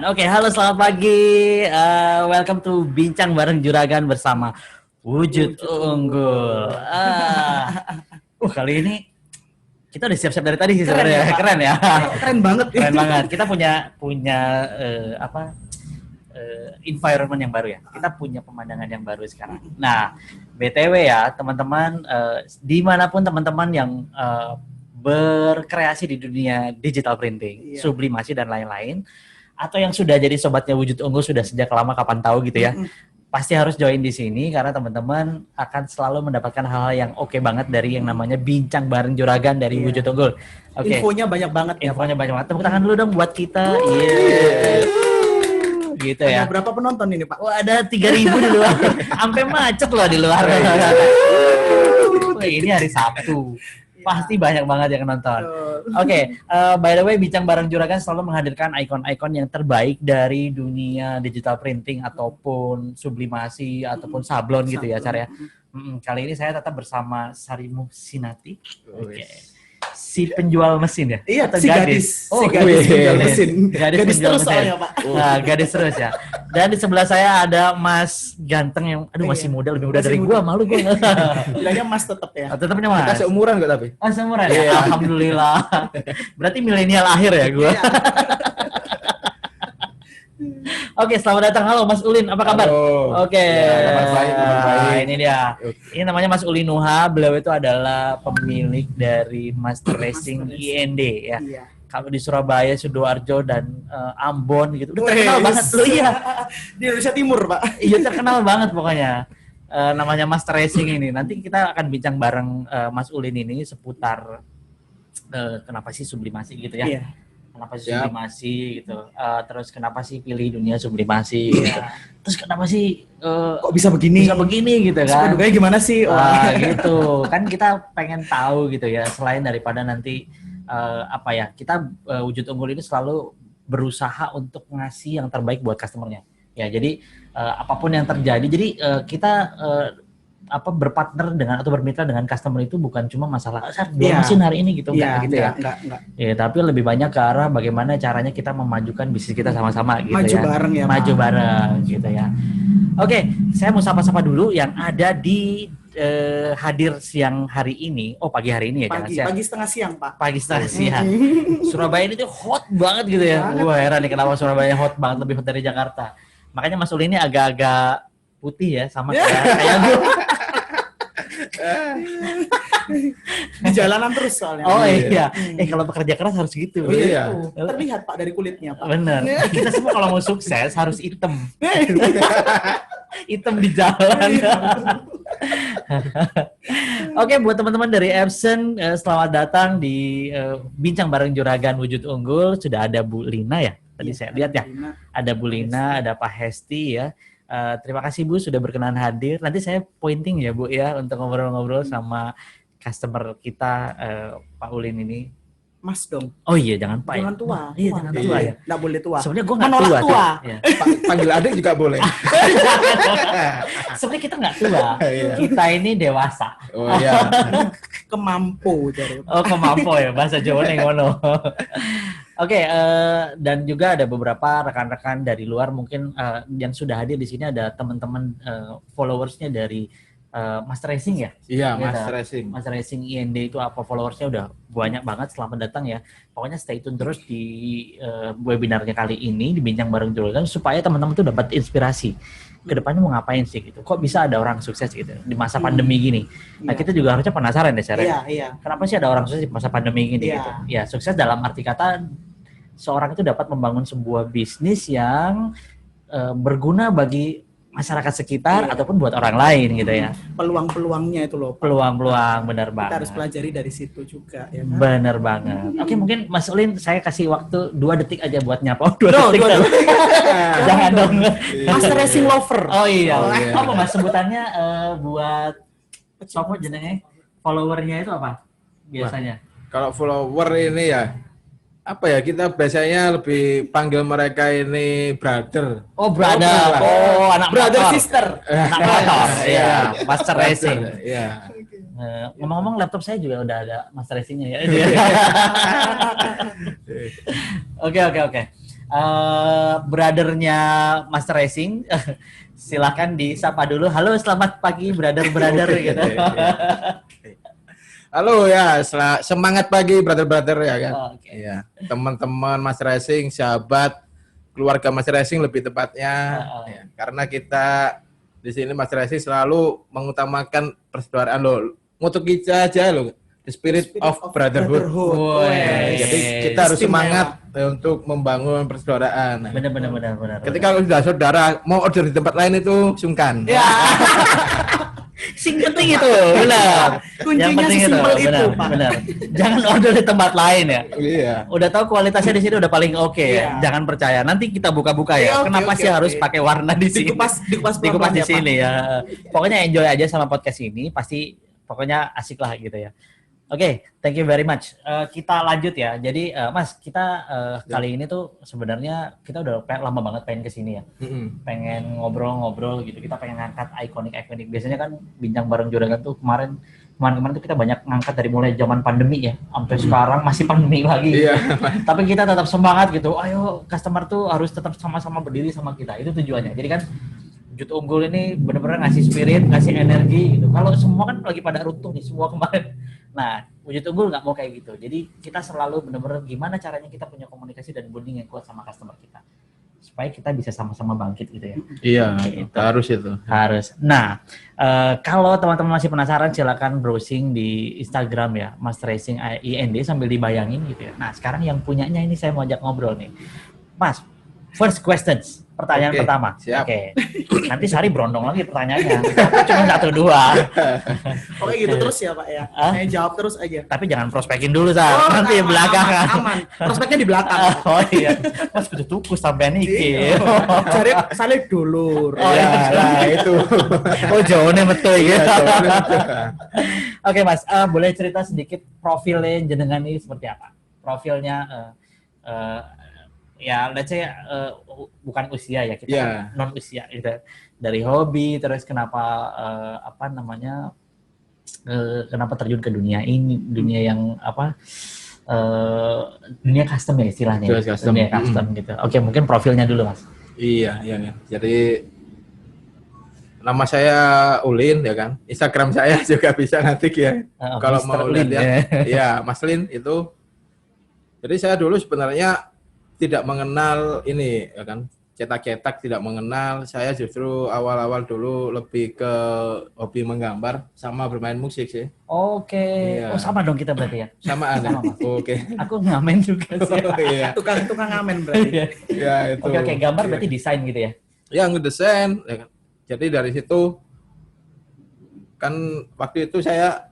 Oke, halo selamat pagi. Welcome to Bincang bareng Juragan bersama Wujud Unggul. Kali ini kita udah siap-siap dari tadi sih sebenarnya. Keren ya. Keren banget. Keren banget. Kita punya environment yang baru ya. Kita punya pemandangan yang baru sekarang. Nah, BTW ya teman-teman, dimanapun teman-teman yang berkreasi di dunia digital printing, sublimasi dan lain-lain, atau yang sudah jadi sobatnya Wujud Unggul sudah sejak lama kapan tahu gitu ya, pasti harus join di sini karena teman-teman akan selalu mendapatkan hal-hal yang oke banget dari yang namanya Bincang bareng Juragan dari Wujud Unggul. Okay. Infonya banyak banget ya. Infonya banyak banget. Tepuk tangan dulu dong buat kita. Gitu ya. Ada berapa penonton ini, Pak? Wah, ada 3.000 di luar. Sampai macet loh di luar. Ini hari Sabtu. Pasti banyak banget yang nonton. Oke, by the way, Bincang bareng Juragan selalu menghadirkan ikon-ikon yang terbaik dari dunia digital printing ataupun sublimasi ataupun sablon gitu ya, Car ya. Kali ini saya tetap bersama Sarimu Sinati. Oke. Si penjual mesin ya? Iya, atau si gadis. Oh, gadis penjual mesin. Gadis terus mesin. soalnya, Pak. Nah, gadis terus ya. Dan di sebelah saya ada Mas ganteng yang masih muda, lebih muda dari gua, malu gua. Bilangnya Mas tetap ya. Tetapnya Mas. Kita seumuran kok tapi. Oh, seumuran ya. Alhamdulillah. Berarti milenial akhir ya gua. Oke, selamat datang. Halo Mas Ulin, apa kabar? Oke. Ya, kabar baik. Ini dia. Ini namanya Mas Ulin Nuha. Beliau itu adalah pemilik dari Master Racing IND ya. Iya. Kalau di Surabaya, Sidoarjo dan Ambon gitu. Udah terkenal banget loh ya. Di Indonesia Timur, Pak. Iya, terkenal banget pokoknya. Namanya Master Racing ini. Nanti kita akan bincang bareng Mas Ulin ini seputar kenapa sih sublimasi gitu ya. Iya. Kenapa sih sublimasi gitu, terus kenapa sih pilih dunia sublimasi gitu, terus kenapa sih kok bisa begini gitu kan, dukanya gimana sih, gitu kan kita pengen tahu gitu ya. Selain daripada nanti kita Wujud Unggul ini selalu berusaha untuk ngasih yang terbaik buat customernya ya. Jadi apapun yang terjadi, jadi kita berpartner dengan atau bermitra dengan customer itu bukan cuma masalah mesin hari ini gitu, enggak. Ya, tapi lebih banyak ke arah bagaimana caranya kita memajukan bisnis kita sama-sama gitu. Maju bareng gitu ya. Oke, saya mau sapa-sapa dulu yang ada di hadir siang hari ini. Oh, pagi hari ini ya, pagi setengah siang, Pak. Pagi setengah siang. Surabaya ini tuh hot banget gitu ya. Wah, heran nih kenapa Surabaya hot banget, lebih hot dari Jakarta. Makanya Mas Uli ini agak-agak putih ya, sama kayak gue. Di jalanan terus soalnya. Oh iya. Kalau bekerja keras harus gitu. Iya. Terlihat Pak dari kulitnya, Pak. Bener. Kita semua kalau mau sukses harus hitam. Hitam di jalan. Oke, buat teman-teman dari Epson, selamat datang di Bincang bareng Juragan Wujud Unggul. Sudah ada Bu Lina ya. Tadi saya lihat ya. Ada Bu Lina, ada Pak Hesti ya. Terima kasih Bu sudah berkenan hadir. Nanti saya pointing ya Bu ya untuk ngobrol-ngobrol sama customer kita Pak Ulin ini. Mas dong. Oh iya, jangan Pak. Jangan tua. Iya, jangan tua ya. Nggak boleh tua. Sebenarnya gue nggak tua. Ya. Panggil adik juga boleh. Sebenarnya kita nggak tua. Kita ini dewasa. Oh iya. Kemampu dari. Oh, kemampu ya bahasa Jawa nih ngono. Oke, dan juga ada beberapa rekan-rekan dari luar mungkin yang sudah hadir di sini. Ada teman-teman followersnya dari Master Racing ya? Iya, Master Racing. Master Racing IND itu apa followersnya udah banyak banget. Selamat datang ya. Pokoknya stay tune terus di webinarnya kali ini di Bincang bareng Juragan supaya teman-teman tuh dapat inspirasi. Kedepannya mau ngapain sih gitu? Kok bisa ada orang sukses gitu di masa pandemi gini? Nah kita juga harusnya penasaran deh, Sarah. Iya. Kenapa sih ada orang sukses di masa pandemi gini gitu? Ya sukses dalam arti kata seorang itu dapat membangun sebuah bisnis yang berguna bagi masyarakat sekitar ataupun buat orang lain gitu ya. Peluang-peluangnya itu loh. Peluang, benar banget. Kita harus pelajari dari situ juga ya kan? Benar banget. Oke, mungkin Mas Ulin saya kasih waktu 2 detik aja buat nyapa. 2 detik. Jangan dong. Master Racing Lover. Oh iya. Apa Mas sebutannya buat sopo jenenge followernya itu apa biasanya? Kalau follower ini ya apa ya, kita biasanya lebih panggil mereka ini brother. Oh brother, oh anak brother motor. Sister, anak motor, iya, Master Racing. Iya. Ngomong-ngomong laptop saya juga udah ada Master Racing-nya ya. Oke. brothernya Master Racing. Silakan disapa dulu. Halo, selamat pagi brother gitu. Halo ya, semangat pagi brother-brother ya kan. Oke. Iya, teman-teman Mas Racing, sahabat, keluarga Mas Racing lebih tepatnya. Ya, karena kita di sini Mas Racing selalu mengutamakan persaudaraan loh. Untuk kita aja loh, the spirit of brotherhood. Woi. Jadi kita harus Istimewa. semangat untuk membangun persaudaraan. Benar. Ketika sudah saudara mau order di tempat lain itu sungkan. Ya, Sing penting itu, benar. Kuncinya Yang penting sesimpel itu, benar, Pak. benar. Jangan order di tempat lain ya. Iya. Udah tahu kualitasnya di sini udah paling oke Iya. ya. Jangan percaya. Nanti kita buka-buka ya. Iya, oke, Kenapa oke, sih oke. harus pakai warna di sini? dikupas Dikupas pelan-pelan di ya, Pak. sini ya. Pokoknya enjoy aja sama podcast ini. Pasti pokoknya asik lah gitu ya. Oke, thank you very much. Kita lanjut ya. Jadi Mas, kita kali ini tuh sebenarnya kita udah lama banget pengen kesini ya. Pengen ngobrol-ngobrol gitu. Kita pengen ngangkat ikonik-ikonik. Biasanya kan bincang bareng Juragan tuh kemarin tuh kita banyak ngangkat dari mulai zaman pandemi ya, sampai sekarang masih pandemi lagi. Iya. Tapi kita tetap semangat gitu. Ayo customer tuh harus tetap sama-sama berdiri sama kita. Itu tujuannya. Jadi kan Wujud Unggul ini benar-benar ngasih spirit, ngasih energi gitu. Kalau semua kan lagi pada runtuh nih semua kemarin. Nah, Wujud Unggul nggak mau kayak gitu. Jadi kita selalu benar-benar gimana caranya kita punya komunikasi dan bonding yang kuat sama customer kita. Supaya kita bisa sama-sama bangkit gitu ya. Iya, Gitu. harus itu. Harus. Nah, kalau teman-teman masih penasaran silakan browsing di Instagram ya, Mas Racing IND sambil dibayangin gitu ya. Nah, sekarang yang punyanya ini saya mau ajak ngobrol nih. Mas, first questions. Pertanyaan Oke, pertama. siap. Oke. Nanti Sari berondong lagi pertanyaannya. Cuma 1-2. Oke gitu terus ya Pak ya. Hah? Saya jawab terus aja. Tapi jangan prospekin dulu, Sar. Nanti aman, belakangan. aman. Prospeknya di belakang. Oh iya. Mas kudu tuku sampean iki. Cari salih dulur. Oh, Iya, iya. nah itu. Oh, jauhnya betul Iya, gitu. soalnya itu. Oke Mas, boleh cerita sedikit profilnya jenengan ini seperti apa? Profilnya ya let's say bukan usia ya, kita Iya. kan non usia gitu. Dari hobi terus kenapa apa namanya kenapa terjun ke dunia ini, dunia yang apa dunia custom ya istilahnya. Dunia custom. Dunia custom gitu. Oke, mungkin profilnya dulu Mas. Iya, iya, iya. Jadi nama saya Ulin ya kan. Instagram saya juga bisa nanti ya. Kalau Mr. mau Ulin, lihat. Iya, Mas Lin itu. Jadi saya dulu sebenarnya tidak mengenal ini ya kan. Cetak-cetak tidak mengenal. Saya justru awal-awal dulu lebih ke hobi menggambar sama bermain musik sih. Oke. Iya. Oh, sama dong kita berarti ya. Samaan. Sama, Mas. Oke. Aku ngamen juga sih. Iya. Tukang ngamen berarti. Ya itu. Oke, gambar berarti desain gitu ya. Ya ngedesain ya kan. Jadi dari situ kan waktu itu saya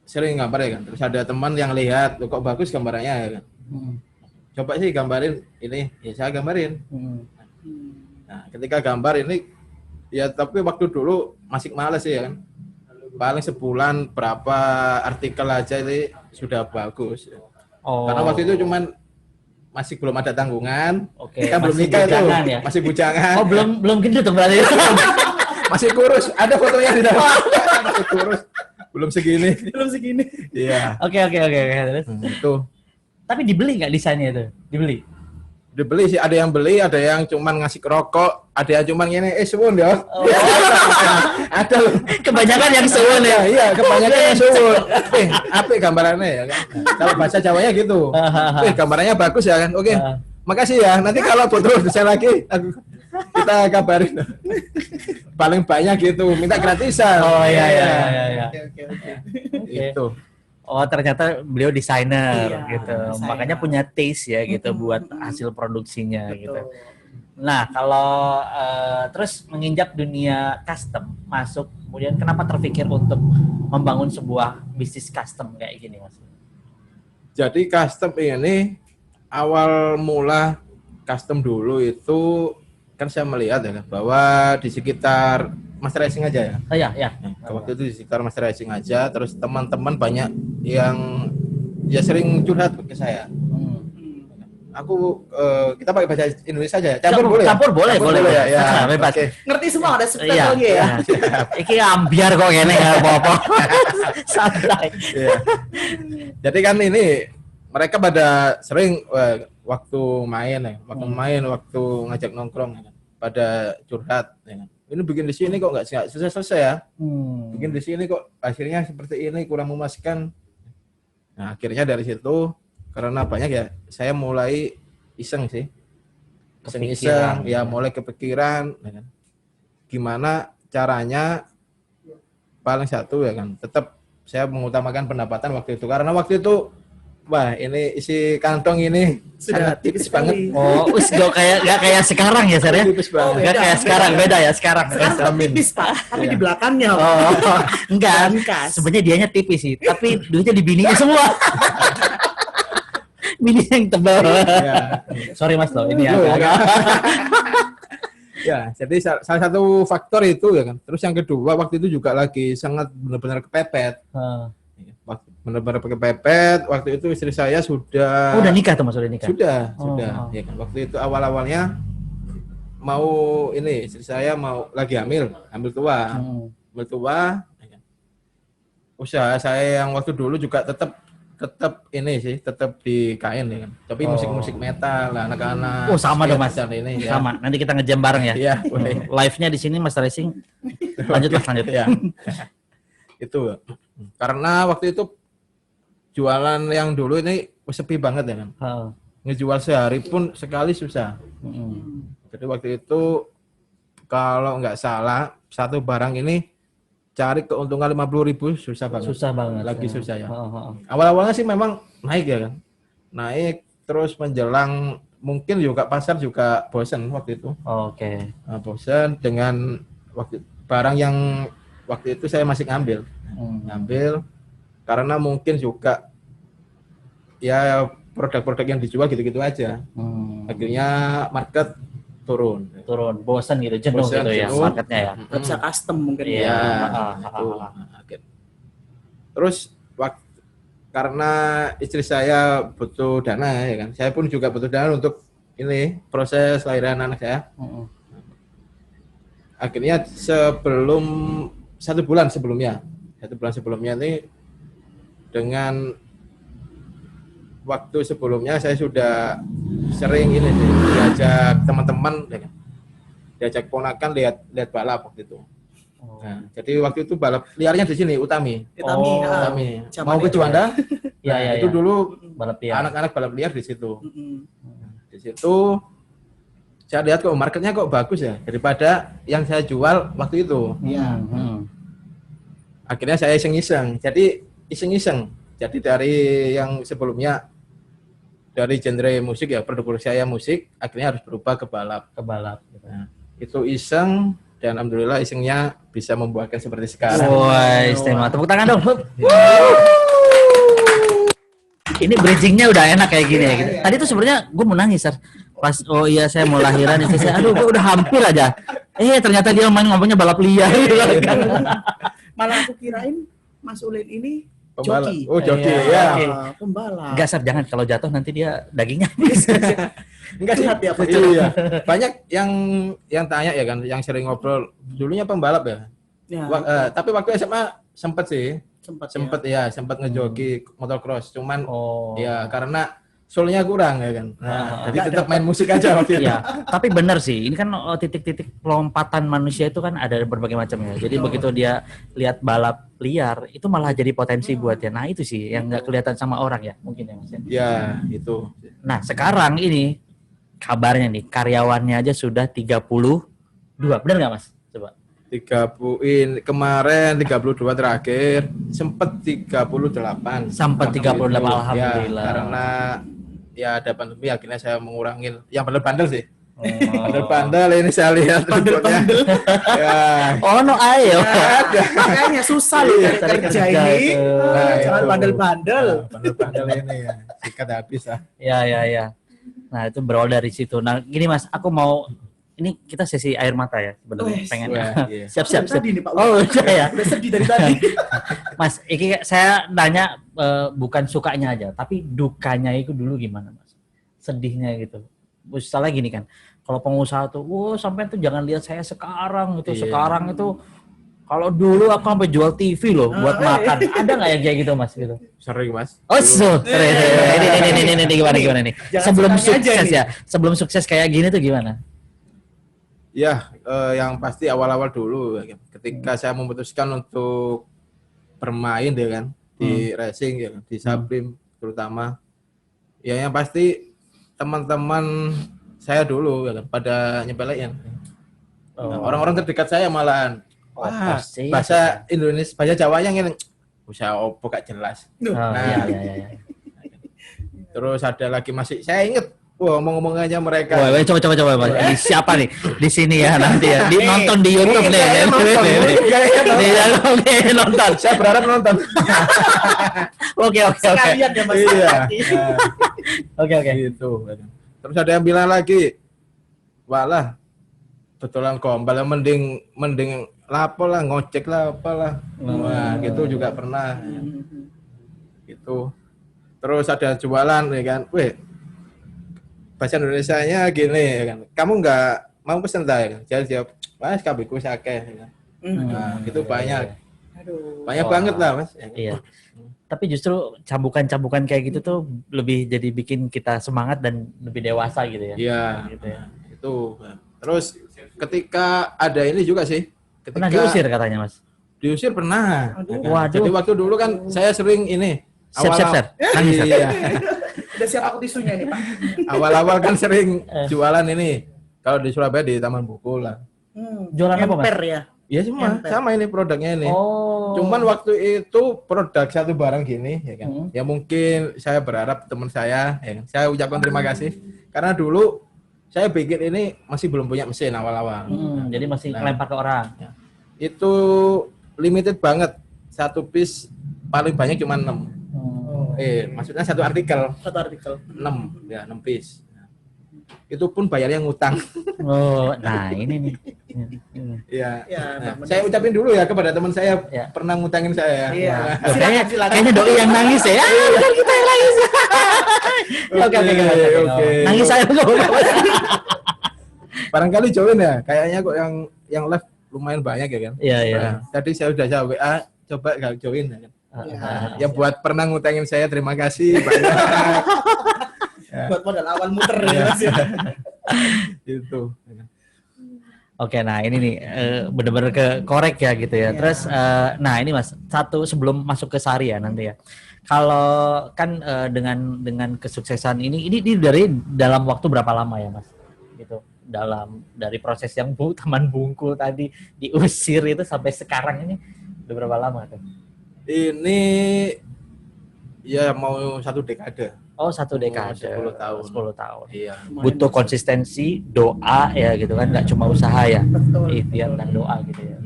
sering gambar ya kan. Terus ada teman yang lihat, "Loh, kok bagus gambarannya ya kan. Coba sih gambarin ini." Ya saya gambarin. Nah, ketika gambar ini ya tapi waktu dulu masih males sih ya kan. Paling sebulan berapa artikel aja ini sudah bagus. Oh. Karena waktu itu cuman masih belum ada tanggungan. Oke, Kan belum masih nikah itu. bujangan ya? Masih bujangan. Oh, belum gendut dong berarti. Masih kurus. Ada fotonya di dalam. Masih kurus. Belum segini. Belum segini. Iya. Oke. Terus. Itu. Tapi dibeli nggak desainnya itu? Dibeli. Dibeli sih, ada yang beli, ada yang cuman ngasih rokok, ada yang cuman gini, suwun ya. Oh. Ada loh. Kebanyakan yang suwun ya. Iya, kebanyakan yang suwun. Apa gambarannya ya kan? Kalau bahasa Jawanya gitu. Gambarannya bagus ya kan? Oke. Makasih ya. Nanti kalau butuh desain lagi, kita kabarin. Paling banyak gitu, minta gratisan. Oh iya. Oke. Itu. Oh, ternyata beliau desainer Iya, gitu. desainer. Makanya punya taste ya gitu buat hasil produksinya gitu. Betul. Nah, kalau terus menginjak dunia custom masuk, kemudian kenapa terpikir untuk membangun sebuah bisnis custom kayak gini, Mas? Jadi custom ini awal mula custom dulu itu kan saya melihat ya bahwa di sekitar Mas Racing aja ya. Oh ya. Waktu itu di sekitar Mas Racing aja, terus teman-teman banyak yang ya sering curhat ke saya. Aku kita pakai bahasa Indonesia aja ya. Campur boleh. Campur boleh. ya. Ya. Bebas. Oke. Ngerti semua ada Iya. subtitlenya ya. Iki ambiar kok ngene ya apa-apa. Santai. Iya. Jadi kan ini mereka pada sering waktu main ya, waktu ngajak nongkrong ya kan, pada curhat ya kan. Ini bikin di sini kok nggak selesai ya. Bikin di sini kok akhirnya seperti ini, kurang memuaskan. Nah, akhirnya dari situ karena banyak ya, saya mulai iseng sih. Iseng ya, mulai kepikiran ya kan. Gimana caranya paling satu ya kan, tetap saya mengutamakan pendapatan waktu itu. Karena waktu itu wah, ini isi kantong ini Sudah sangat tipis tipis banget. sekali. Oh, gak kayak sekarang ya, Sar ya? Tipis banget. Gak kayak sekarang, beda ya sekarang. Sekarang tetap tipis Pak, tapi di belakangnya. Pak. Oh, enggak. Kas. Sebenarnya dianya tipis sih, tapi duitnya di bininya semua. Bininya yang tebal. Ya. Sorry Mas loh, ini Loh, agak. Ya, jadi salah satu faktor itu ya kan. Terus yang kedua waktu itu juga lagi sangat benar-benar kepepet. Benar-benar kepepet. Waktu itu istri saya sudah. Oh, udah nikah tuh Mas, udah nikah. Sudah. Oh. Ya kan. Waktu itu awal-awalnya mau ini istri saya mau lagi hamil tua. Hamil tua. Ya kan. Usaha saya yang waktu dulu juga tetap ini sih, tetap di kain ya kan. Tapi musik-musik metal lah, anak-anak. Oh, sama dong Mas. Ini, ya. Sama. Nanti kita ngejam bareng ya. Iya, boleh. Live-nya di sini Mas Racing. Lanjut. Ya. Itu. Karena waktu itu jualan yang dulu ini sepi banget ya kan. Ngejual sehari pun sekali susah. Jadi waktu itu kalau nggak salah satu barang ini cari keuntungan 50.000 susah banget. Susah banget. Lagi ya. susah ya. Awal-awalnya sih memang naik ya kan. Naik terus menjelang mungkin juga pasar juga bosan waktu itu. Oke. Nah, bosan dengan barang yang waktu itu saya masih ngambil karena mungkin juga ya produk-produk yang dijual gitu-gitu aja. Akhirnya market turun, bosan gitu, jenuh gitu ya marketnya ya. Nggak bisa custom mungkin. Iya. Terus karena istri saya butuh dana ya kan, saya pun juga butuh dana untuk ini proses lahiran anak saya. Akhirnya satu bulan sebelumnya ini dengan waktu sebelumnya saya sudah sering ini sih, diajak teman-teman, diajak ponakan lihat balap waktu itu. Nah, jadi waktu itu balap liarnya di sini Utami. Mau ke Juanda? Ya. Itu dulu balap liar. Anak-anak balap liar di situ. Di situ saya lihat kok marketnya kok bagus ya daripada yang saya jual waktu itu. Akhirnya saya iseng-iseng. Jadi dari yang sebelumnya dari genre musik ya, produk saya musik, akhirnya harus berubah ke balap. Nah, itu iseng dan alhamdulillah isengnya bisa membuahkan seperti sekarang. Wah, istimewa. Tepuk tangan dong. Ini bridgingnya udah enak kayak gini ya. Gitu. Tadi tuh sebenarnya gue mau nangis, Sar. Pas saya mau lahiran istri saya, aduh gue udah hampir aja. Ternyata dia main ngomongnya balap liar. Malah aku kirain Mas Ulin ini pembalap. joki. Oh, joki ya. Pembalap. Enggak, Sar, jangan, kalau jatuh nanti dia dagingnya habis. Enggak sih, hati apa? Iya. Banyak yang tanya ya kan, yang sering ngobrol, dulunya pembalap ya. Tapi waktu SMA sempat sempat ngejoki motocross, cuman ya karena soalnya kurang ya kan. Jadi tetap main musik aja waktu itu. Ya, tapi benar sih, ini kan titik-titik lompatan manusia itu kan ada berbagai macam ya. Jadi begitu dia lihat balap liar, itu malah jadi potensi buat dia. Nah itu sih yang nggak kelihatan sama orang ya, mungkin ya Mas. Ya, itu. Nah sekarang ini kabarnya nih karyawannya aja sudah 32, benar nggak Mas? Coba. 30 kemarin 32 terakhir, sempat 38. Sampai 38, alhamdulillah. Ya, karena ya ada pandemi akhirnya saya mengurangin yang bandel-bandel sih. Bandel-bandel ini saya lihat bandel-bandel. Ya. No ayo. Makanya susah loh cari kerja ini. Jangan bandel-bandel. Bandel-bandel ini ya. Sikat habis lah. Ya. Nah, itu berawal dari situ. Nah, gini Mas, aku mau ini kita sesi air mata ya sebenarnya. Pengen. Siap. Tadi nih Pak. Ya. Udah sedih dari tadi. Mas, ini saya nanya bukan sukanya aja, tapi dukanya itu dulu gimana Mas? Sedihnya gitu. Misalnya gini kan, kalau pengusaha tuh, sampai tuh jangan lihat saya sekarang itu. Sekarang itu Kalau dulu aku sampai jual TV loh buat makan. Ada nggak yang kayak gitu Mas gitu? Sering Mas. Oh, serius. Ini gimana nih? Jangan Sebelum sekali aja sukses nih. ya. Sebelum sukses kayak gini tuh gimana? Ya, yang pasti awal-awal dulu ya kan. Ketika saya memutuskan untuk bermain ya kan di racing ya kan, di Sabrim terutama. Ya yang pasti teman-teman saya dulu ya kan pada nyepelein. Orang-orang terdekat saya malahan. Wah, pasti. bahasa Indonesia, bahasa Jawanya ngene. Usaha opo gak jelas. Oh, Nah, iya. terus ada lagi masih saya inget. Wah, ngomong-ngomongannya mereka. Wah, coba Mas. Ini siapa nih? Di sini ya nanti ya. Nonton di YouTube nih. Oke, nonton. Saya berharap nonton. Oke. Sekalian ya Mas. Iya. Oke. Gitu. Terus ada yang bilang lagi, walah, betulan gombal, mending lapo lah, ngojek lah, apalah. Wah, gitu juga pernah. Gitu. Terus ada jualan ya kan, weh, bahasa Indonesianya gini ya kan, kamu nggak mau pesen tak ya kan? Jadi jawab, mas kabiku sakeh. Ya kan? Nah, gitu banyak. Aduh. Banyak banget lah mas. Iya. Tapi justru cambukan-cambukan kayak gitu tuh lebih jadi bikin kita semangat dan lebih dewasa gitu ya. Iya. Gitu ya. Itu. Terus ketika ada ini juga sih. Pernah diusir katanya Mas. Diusir pernah. Aduh. Waduh. Jadi waktu dulu kan saya sering ini. Siap. Nangis. Iya. Udah siap aku tisunya nih Pak. Awal-awal kan sering jualan ini. Kalau di Surabaya di Taman Buku lah. Jualan apa, Mas? Emper ya. Iya sama ini produknya ini. Oh. Cuman waktu itu produk satu barang gini ya kan. Ya mungkin saya berharap teman saya ya kan. Saya ucapkan terima kasih karena dulu saya bikin ini masih belum punya mesin awal-awal. Jadi masih ngelempar ke orang. Itu limited banget. Satu piece paling banyak cuma 6. Maksudnya satu artikel. Satu artikel. 6 piece. Itu pun bayarnya ngutang. Oh, nah ini nih. Iya. Ya, Nah, saya ucapin dulu ya kepada teman saya Ya. pernah ngutangin saya. Iya. Kayaknya doi yang nangis ya. Bukan kita yang nangis. Oke. Oke. Nangis saya tuh. Barangkali join ya. Kayaknya kok yang live lumayan banyak ya kan. Iya. Nah, tadi saya udah jawab WA, coba gak join ya kan. Ya. Ya buat pernah ngutangin saya terima kasih banyak. Buat modal awal muter ya Mas. Gitu. Oke, nah ini nih bener-bener ke korek ya gitu ya. Terus, nah ini Mas, satu sebelum masuk ke Sari ya nanti ya. Kalau kan dengan kesuksesan ini dari dalam waktu berapa lama ya Mas? Gitu. Dari proses yang Taman Bungkul tadi diusir itu sampai sekarang ini udah berapa lama tuh? Ini ya mau 1 dekade. Oh, 1 dekade. 10 tahun. 10 tahun. Iya. Butuh konsistensi, doa ya gitu kan, nggak cuma usaha ya. Betul. Ikhtiar dan doa gitu ya.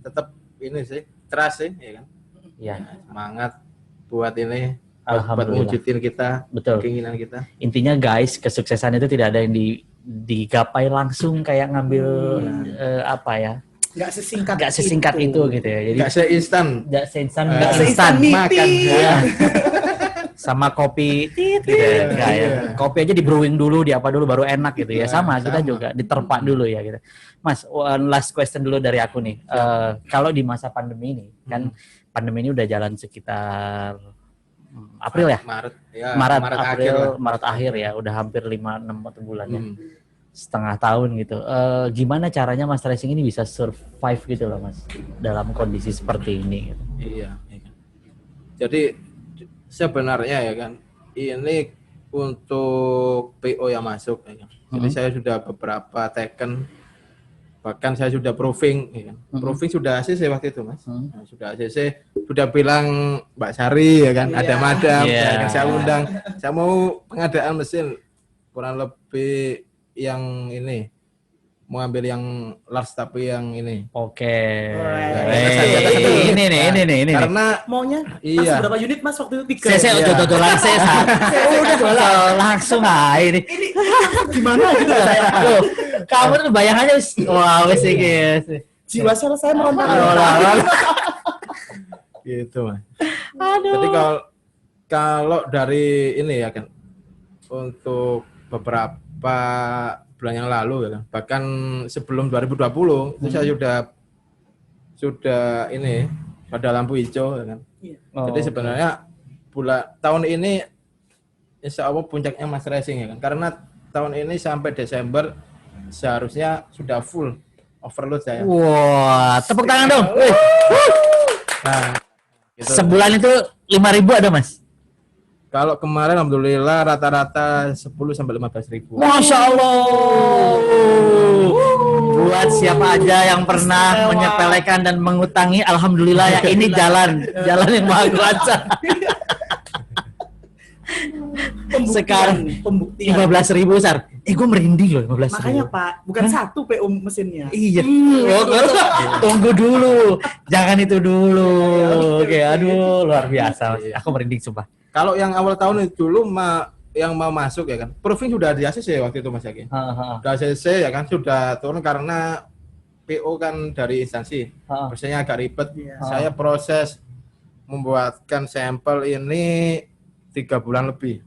Tetap ini sih, trust sih, ya kan. Iya. Semangat buat ini, buat Alhamdulillah. mewujudin kita, Betul. keinginan kita. Intinya guys, kesuksesan itu tidak ada yang digapai langsung kayak ngambil apa ya? Nggak sesingkat itu gitu ya. Jadi Nggak seinstan. nggak seinstan, Nggak nggak seinstan instan makan. Ya. Sama kopi tit gitu ya. Nggak ya. Kopi aja di brewing dulu, di apa dulu baru enak gitu ya. Sama kita juga diterpa dulu ya gitu. Mas, one last question dulu dari aku nih. Kalau di masa pandemi ini kan pandemi ini udah jalan sekitar April ya? Maret, ya. Maret akhir ya, udah hampir 5-6 bulan ya. Setengah tahun gitu. Gimana caranya Mas Racing ini bisa survive gitu loh Mas dalam kondisi seperti ini gitu. Iya. Jadi sebenarnya ya kan ini untuk PO yang masuk ya kan. Jadi saya sudah beberapa taken, bahkan saya sudah proving ya kan. Proving sudah ACC waktu itu Mas. Nah, sudah ACC, sudah bilang Mbak Sari ya kan, ada madam, ya kan, saya undang. Saya mau pengadaan mesin kurang lebih yang ini, mau ambil yang large tapi yang ini. Oke. Ini nih. Karena maunya iya. berapa unit Mas waktu itu? 3. Saya udah langsung ini. Ini gimana gitu saya? Loh, kamu tuh bayangannya wah wes guys. Jiwa saya meronta. Gitu Mas. Aduh. Jadi kalau dari ini ya kan, untuk beberapa bulan yang lalu ya kan, bahkan sebelum 2020 itu saya sudah sudah ini pada lampu hijau ya kan. Jadi sebenarnya tahun ini insya Allah puncaknya Mas Racing ya kan. Karena tahun ini sampai Desember seharusnya sudah full overload saya. Wah, tepuk tangan dong. Nah, gitu. Sebulan itu 5.000 ada, Mas? Kalau kemarin alhamdulillah rata-rata 10 sampai 15.000. Masya Allah. Buat siapa aja yang pernah menyepelekan dan mengutangi, alhamdulillah ya ini jalan yang maha kuasa. Sekarang pembuktian. 15.000 Sar. Gue merinding loh 15.000. Makanya Pak, bukan satu PO mesinnya. Iya. Tunggu dulu. Jangan itu dulu. Oke, aduh luar biasa. Aku merinding sumpah. Kalau yang awal tahun itu dulu yang mau masuk ya kan, proving sudah di ACC waktu itu Mas Yaki. Sudah ACC ya kan, sudah turun karena PO kan dari instansi. Prosesnya agak ribet. Saya proses membuatkan sampel ini 3 bulan lebih.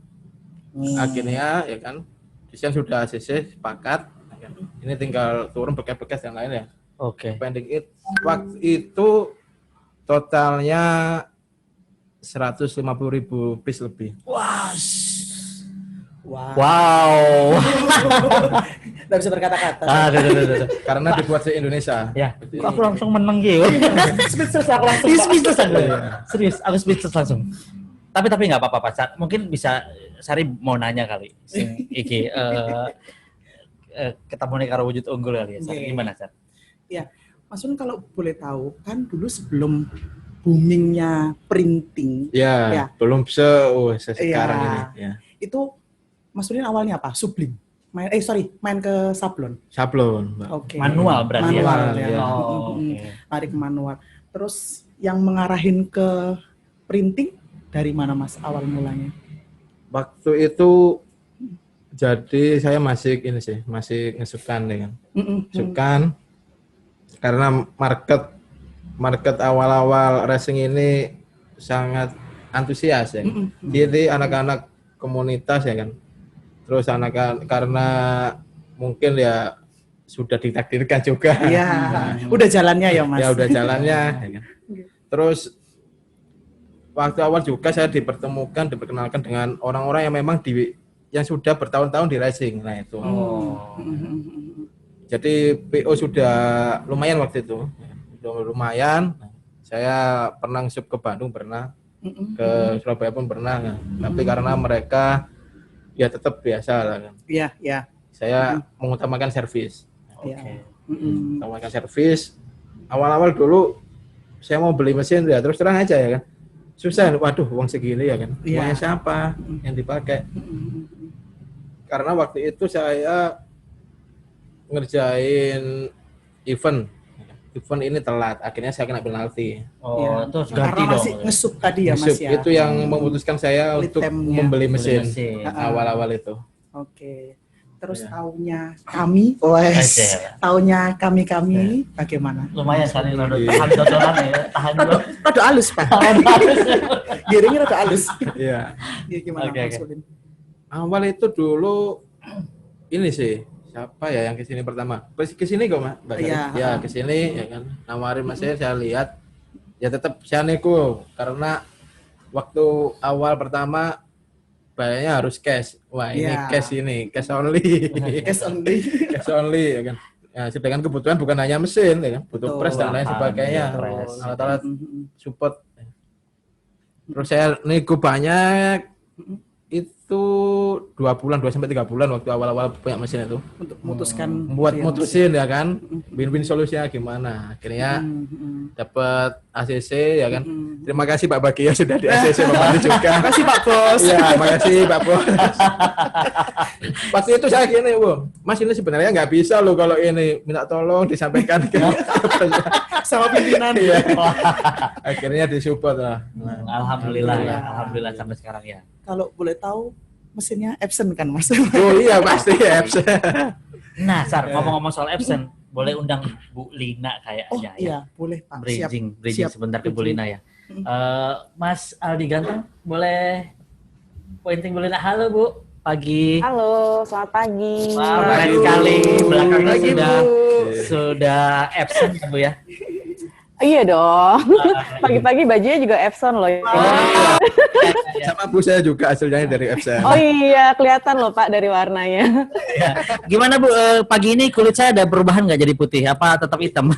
Akhirnya ya kan, desain sudah ACC sepakat. Ya kan? Ini tinggal turun bekas-bekas yang lain ya. Oke. Pending waktu itu totalnya 150.000 piece lebih. Wow. Nggak bisa berkata-kata. Aduh. Karena dibuat di Indonesia. Ya. Kok aku langsung menang gitu. Speechless aku langsung. Speechless aku. Serius, aku speechless langsung. Tapi nggak apa-apa, Pak. Mungkin bisa Sari mau nanya kali. Sing iki ketemu nih karo wujud unggul kali ya. Sari, gimana, Sar? Ya, Mas Un kalau boleh tahu kan dulu sebelum boomingnya printing. Ya. Belum sekarang ini. Ya. Itu Mas Udin awalnya apa? Sublim. Main ke sablon. Sablon, Mbak. Oke. Manual berarti manual, ya. ya. Lari ke manual. Terus yang mengarahin ke printing dari mana Mas awal mulanya? Waktu itu jadi saya masih ngesukan dengan sukan karena market awal-awal racing ini sangat antusias ya. Jadi anak-anak komunitas ya kan. Terus karena mungkin ya sudah ditakdirkan juga. Iya. Udah jalannya ya Mas. Ya udah jalannya. Ya kan. Terus waktu awal juga saya diperkenalkan dengan orang-orang yang memang yang sudah bertahun-tahun di racing. Nah itu. Jadi PO sudah lumayan waktu itu. Sudah lumayan. Saya pernah sub ke Bandung pernah. Ke Surabaya pun pernah. Tapi karena mereka ya tetap biasa lah kan. Iya. Saya mengutamakan servis. Oke. Mengutamakan servis. Awal-awal dulu saya mau beli mesin ya terus terang aja ya kan. Susah, waduh uang segini ya kan. Uangnya siapa yang dipakai? Karena waktu itu saya ngerjain event ini telat, akhirnya saya kena penalti. Terus ganti dong. Masih ngesup tadi ya Mas ya. Itu yang memutuskan saya untuk membeli mesin awal-awal itu. Oke. Terus tahunnya kami, kami bagaimana? Lumayan sekali tahan dodolan ya, tahan dulu. Rada halus Pak. Giringnya rada halus. Iya. Gimana Mas Udin? Awal itu dulu ini sih siapa ya yang kesini pertama? Kesini kok Mbak? Ya kesini ya kan. Nawarin Mas saya lihat ya tetap saya nego karena waktu awal pertama bayarnya harus cash. Wah ini cash only. Cash only ya kan. Ya, sedangkan kebutuhan bukan hanya mesin ya kan, butuh press dan lain sebagainya. Alat-alat support. Terus saya nego banyak. Itu 2 sampai 3 bulan waktu awal-awal punya mesin itu untuk memutuskan mutusin ya kan win-win solusinya gimana akhirnya dapat ACC ya kan. Terima kasih Pak Bagia sudah di ACC membantu juga. Terima kasih Pak Bos. Ya makasih Pak Bos. Waktu itu saya gini Mas ini sebenarnya nggak bisa loh kalau ini minta tolong disampaikan ke sama pimpinan ya. Akhirnya disupport lah. Alhamdulillah ya, alhamdulillah sampai sekarang ya. Kalau boleh tahu mesinnya Epson kan Mas? Oh iya pasti Epson. Nah Sar, ngomong-ngomong soal Epson, boleh undang Bu Lina kayaknya ya? Iya, boleh Pak. Bridging sebentar ke Bu Lina ya. Mas Aldi Ganteng, boleh pointing Bu Lina. Halo Bu, pagi. Halo, selamat pagi. Wah, keren sekali belakangnya sudah Epson Bu ya. Iya dong. Pagi-pagi bajunya juga Epson loh. Sama Bu saya juga hasilnya dari Epson. Oh iya, kelihatan loh Pak dari warnanya. Ya. Gimana Bu, pagi ini kulit saya ada perubahan nggak jadi putih? Apa tetap hitam?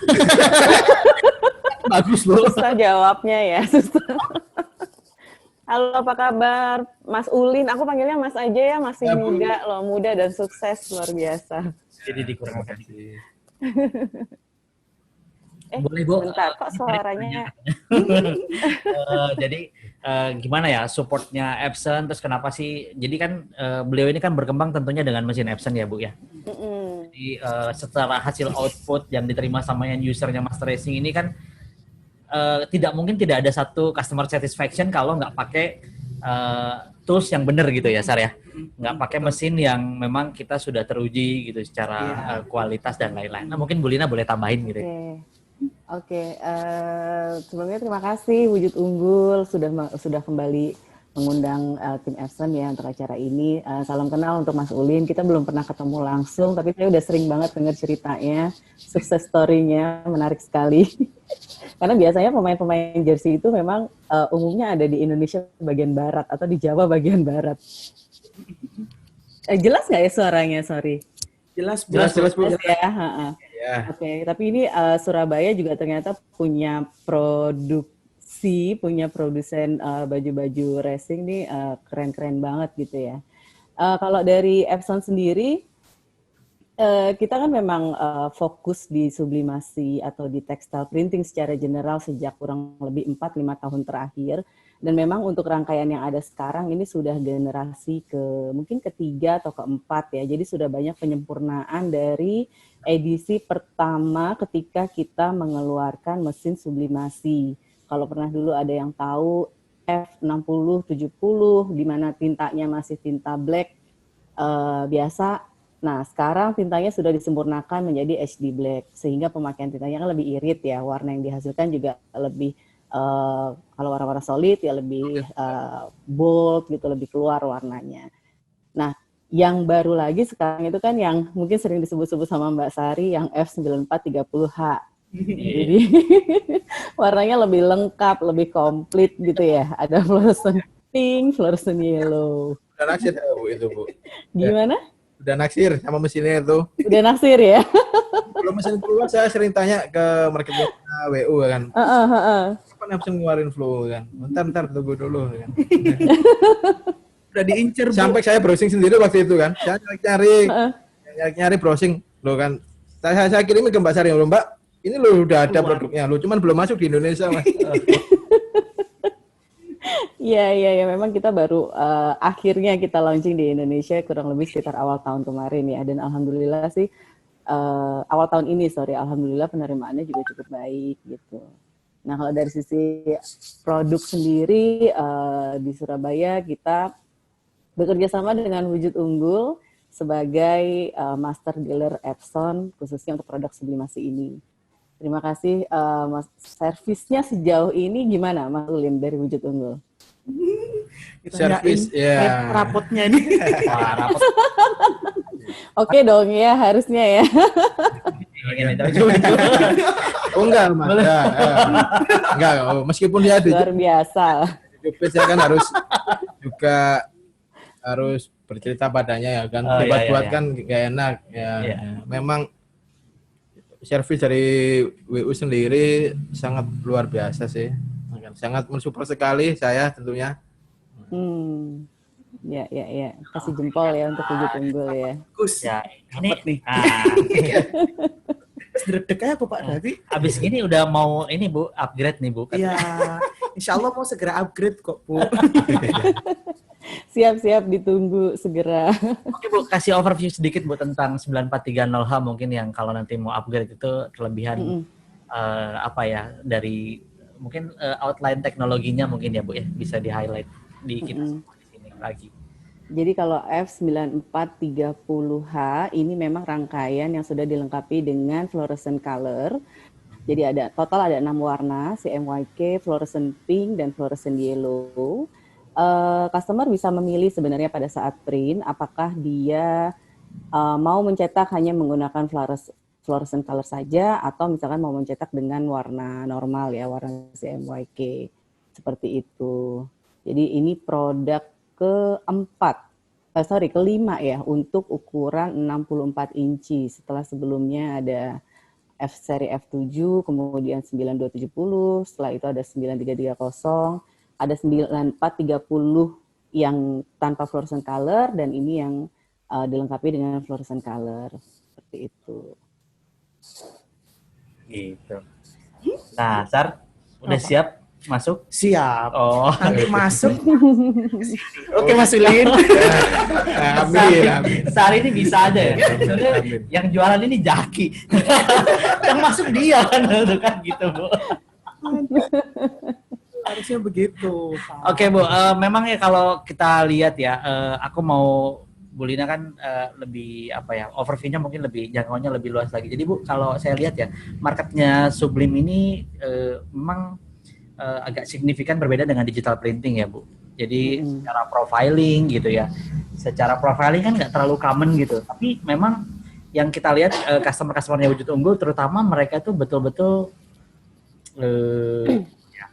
Bagus Bu. Susah jawabnya ya, susah. Halo, apa kabar? Mas Ulin, aku panggilnya Mas aja ya, masih Ya, Bu. muda loh, muda dan sukses, luar biasa. Jadi dikurang tadi. Boleh Bu. Bentar, kok suaranya? Jadi gimana ya supportnya Epson, terus kenapa sih? Jadi kan beliau ini kan berkembang tentunya dengan mesin Epson ya Bu ya. Jadi secara hasil output yang diterima sama end usernya Master Racing ini kan tidak mungkin tidak ada satu customer satisfaction kalau nggak pakai tools yang benar gitu ya Sar ya. Nggak pakai mesin yang memang kita sudah teruji gitu secara kualitas dan lain-lain. Nah mungkin Bu Lina boleh tambahin gitu ya. Oke, sebelumnya terima kasih Wujud Unggul sudah kembali mengundang tim Epson ya untuk acara ini. Salam kenal untuk Mas Ulin. Kita belum pernah ketemu langsung, tapi saya udah sering banget dengar ceritanya, sukses story-nya menarik sekali. Karena biasanya pemain-pemain jersey itu memang umumnya ada di Indonesia bagian barat atau di Jawa bagian barat. Jelas nggak ya suaranya? Sorry. Jelas Bu. Jelas Bu. Jelas ya. Ya. Oke, tapi ini Surabaya juga ternyata punya produsen baju-baju racing nih keren-keren banget gitu ya. Kalau dari Epson sendiri, kita kan memang fokus di sublimasi atau di textile printing secara general sejak kurang lebih 4-5 tahun terakhir. Dan memang untuk rangkaian yang ada sekarang ini sudah generasi mungkin ketiga atau keempat ya. Jadi sudah banyak penyempurnaan dari edisi pertama ketika kita mengeluarkan mesin sublimasi. Kalau pernah dulu ada yang tahu F60, 70, di mana tintanya masih tinta black biasa. Nah, sekarang tintanya sudah disempurnakan menjadi HD black, sehingga pemakaian tintanya kan lebih irit ya, warna yang dihasilkan juga lebih, kalau warna-warna solid ya lebih bold gitu, lebih keluar warnanya. Nah, yang baru lagi sekarang itu kan yang mungkin sering disebut-sebut sama Mbak Sari, yang F9430H. Jadi warnanya lebih lengkap, lebih komplit gitu ya. Ada fluorescent pink, fluorescent yellow. Udah naksir ya, Bu itu Bu. Gimana? Udah naksir sama mesinnya itu. Udah naksir ya? Kalau mesin keluar saya sering tanya ke marketing WU kan. Kapan Epson ngeluarin flow kan? Bentar tunggu dulu kan. Udah diincer Bu. Sampai saya browsing sendiri waktu itu kan. Saya nyari browsing loh kan. Saya kirimin ke Mbak Sari, loh Mbak, ini loh udah ada produknya, loh cuman belum masuk di Indonesia Mas. Iya, memang kita baru akhirnya kita launching di Indonesia kurang lebih sekitar awal tahun kemarin ya, dan alhamdulillah sih alhamdulillah penerimaannya juga cukup baik gitu. Nah kalau dari sisi produk sendiri di Surabaya kita bekerja sama dengan Wujud Unggul sebagai master dealer Epson khususnya untuk produk sublimasi ini. Terima kasih. Servisnya sejauh ini gimana, Mas Ulin dari Wujud Unggul? Servis ya. Rapotnya ini. Wah, rapot. Oke dong ya, harusnya ya. Oh enggak Mas. Enggak, meskipun dia ada Luar biasa. saya kan harus bercerita padanya ya kan. Buat kan nggak enak ya. Memang servis dari WU sendiri sangat luar biasa sih. Sangat mensupport sekali saya tentunya. Ya. Kasih jempol ya untuk Wujud Unggul ya. Bagus. Ya, ini nih. Sedek-deknya aku Pak Davi. Abis ini udah mau ini Bu, upgrade nih Bu. Iya. Insya Allah mau segera upgrade kok Bu. Siap-siap ditunggu segera. Oke Bu, kasih overview sedikit Bu tentang 9430H mungkin yang kalau nanti mau upgrade itu kelebihan apa ya dari mungkin outline teknologinya mungkin ya Bu ya, bisa di highlight di kita di sini lagi. Jadi kalau F9430H ini memang rangkaian yang sudah dilengkapi dengan fluorescent color. Jadi total ada 6 warna, CMYK, fluorescent pink, dan fluorescent yellow. Customer bisa memilih sebenarnya pada saat print apakah dia mau mencetak hanya menggunakan fluorescent color saja, atau misalkan mau mencetak dengan warna normal ya, warna CMYK seperti itu. Jadi ini produk kelima ya untuk ukuran 64 inci. Setelah sebelumnya ada seri F7, kemudian 9270, setelah itu ada 9330, ada 9430 yang tanpa fluorescent color, dan ini yang dilengkapi dengan fluorescent color. Seperti itu. Gitu. Nah, Sar, udah siap masuk? Siap. Oh, Nanti masuk. Oke Mas Wilin. Amin. Sehari ini bisa aja ya. Sebenarnya yang jualan ini Jaki. Yang masuk dia kan, kan gitu, Bu. Harusnya begitu, Pak. Oke, Bu, memang ya kalau kita lihat ya, aku mau Bu Lina kan lebih apa ya, overview-nya mungkin lebih jangkauannya lebih luas lagi. Jadi Bu, kalau saya lihat ya, marketnya Sublime ini memang agak signifikan berbeda dengan digital printing ya Bu. Jadi secara profiling gitu ya, secara profiling kan nggak terlalu common gitu. Tapi memang yang kita lihat customer-customernya Wujud Unggul, terutama mereka itu betul-betul ya,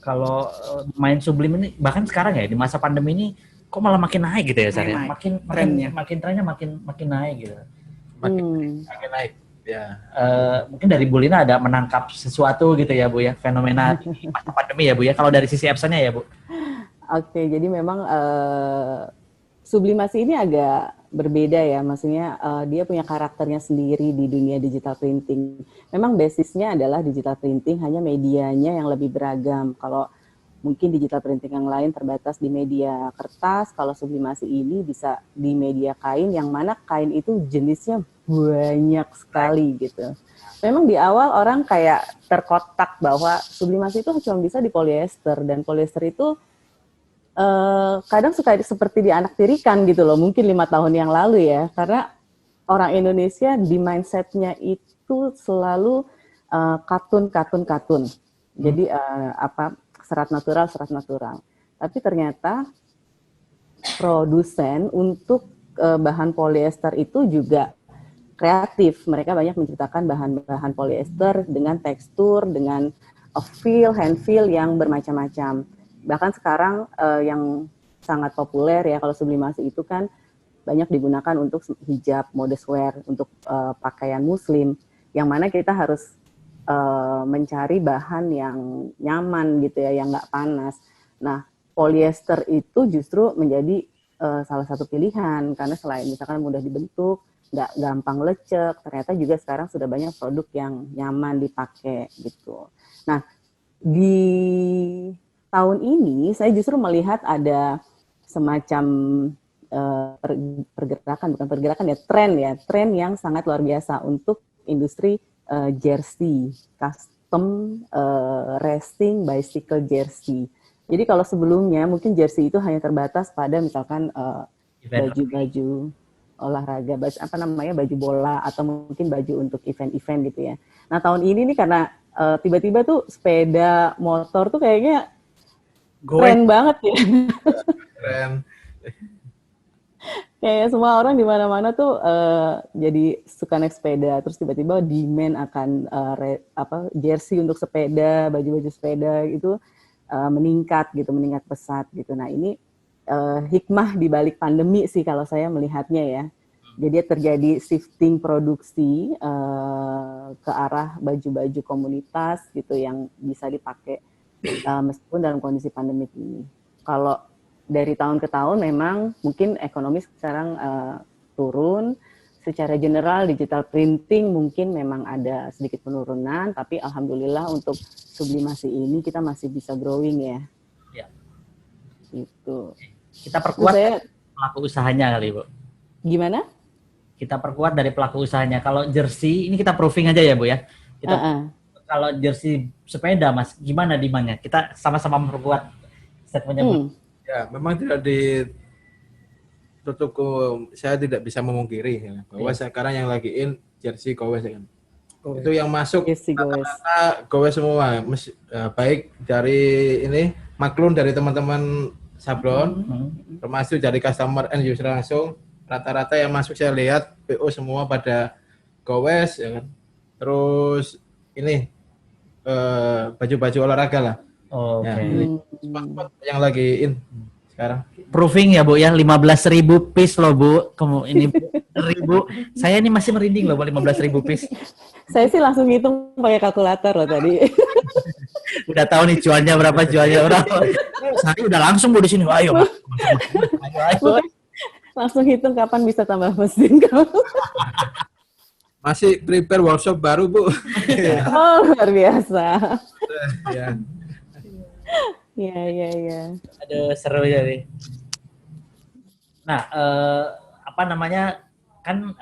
kalau main Sublime ini, bahkan sekarang ya di masa pandemi ini kok malah makin naik gitu ya, Sar, ya? Makin trennya makin naik gitu. Makin naik. Ya. Mungkin dari Bu Lina ada menangkap sesuatu gitu ya Bu ya, fenomena di masa pandemi ya Bu ya, kalau dari sisi Epsonnya ya Bu. Oke, jadi memang sublimasi ini agak berbeda ya, maksudnya dia punya karakternya sendiri di dunia digital printing. Memang basisnya adalah digital printing, hanya medianya yang lebih beragam. Kalau mungkin digital printing yang lain terbatas di media kertas, kalau sublimasi ini bisa di media kain, yang mana kain itu jenisnya banyak sekali gitu. Memang di awal orang kayak terkotak bahwa sublimasi itu cuma bisa di polyester, dan polyester itu kadang suka seperti dianaktirikan gitu loh, mungkin 5 tahun yang lalu ya, karena orang Indonesia di mindsetnya itu selalu katun. Jadi serat natural. Tapi ternyata produsen untuk bahan polyester itu juga kreatif. Mereka banyak menciptakan bahan-bahan polyester dengan tekstur, dengan hand feel yang bermacam-macam. Bahkan sekarang yang sangat populer ya, kalau sublimasi itu kan banyak digunakan untuk hijab, modest wear, untuk pakaian muslim, yang mana kita harus mencari bahan yang nyaman gitu ya, yang nggak panas. Nah, polyester itu justru menjadi salah satu pilihan, karena selain misalkan mudah dibentuk, nggak gampang lecek, ternyata juga sekarang sudah banyak produk yang nyaman dipakai gitu. Nah, di tahun ini saya justru melihat ada semacam tren yang sangat luar biasa untuk industri jersey, custom racing bicycle jersey. Jadi kalau sebelumnya mungkin jersey itu hanya terbatas pada misalkan baju-baju olahraga, baju bola, atau mungkin baju untuk event-event gitu ya. Nah tahun ini nih karena tiba-tiba tuh sepeda motor tuh kayaknya keren banget ya. Keren. Kayak semua orang di mana-mana tuh jadi suka naik sepeda, terus tiba-tiba demand akan jersey untuk sepeda, baju-baju sepeda itu meningkat pesat gitu. Nah ini hikmah di balik pandemi sih kalau saya melihatnya ya. Jadi terjadi shifting produksi ke arah baju-baju komunitas gitu yang bisa dipakai meskipun dalam kondisi pandemik ini. Kalau dari tahun ke tahun memang mungkin ekonomi sekarang turun. Secara general digital printing mungkin memang ada sedikit penurunan, tapi alhamdulillah untuk sublimasi ini kita masih bisa growing ya. Ya. Itu. Kita perkuat pelaku usahanya kali, Bu. Gimana? Kita perkuat dari pelaku usahanya. Kalau jersey ini kita proving aja ya, Bu ya. Kita kalau jersey sepeda, Mas, gimana demand-nya? Kita sama-sama memperkuat statement-nya, Bu. Ya, memang tidak tutup, saya tidak bisa memungkiri ya, bahwa sekarang yang lagi in jersey gowes ya kan. Itu yang masuk rata-rata gowes semua, baik dari ini maklun dari teman-teman sablon, termasuk dari customer end user langsung, rata-rata yang masuk saya lihat PO semua pada gowes ya kan. Terus ini baju-baju olahraga lah. Oke. Ya, ini spot-spot yang lagi in sekarang. Proofing ya Bu ya, 15.000 piece loh Bu. Ini 1.000. Saya ini masih merinding loh Bu, 15.000 piece. Saya sih langsung hitung pakai kalkulator loh tadi. Udah tahu nih cuannya berapa. Saya udah langsung Bu di sini. Ayo. Ayo. Langsung hitung kapan bisa tambah mesin kamu. Masih prepare workshop baru Bu. Oh, luar biasa. Ya. Iya. Aduh, seru ya nih. Nah, apa namanya, kan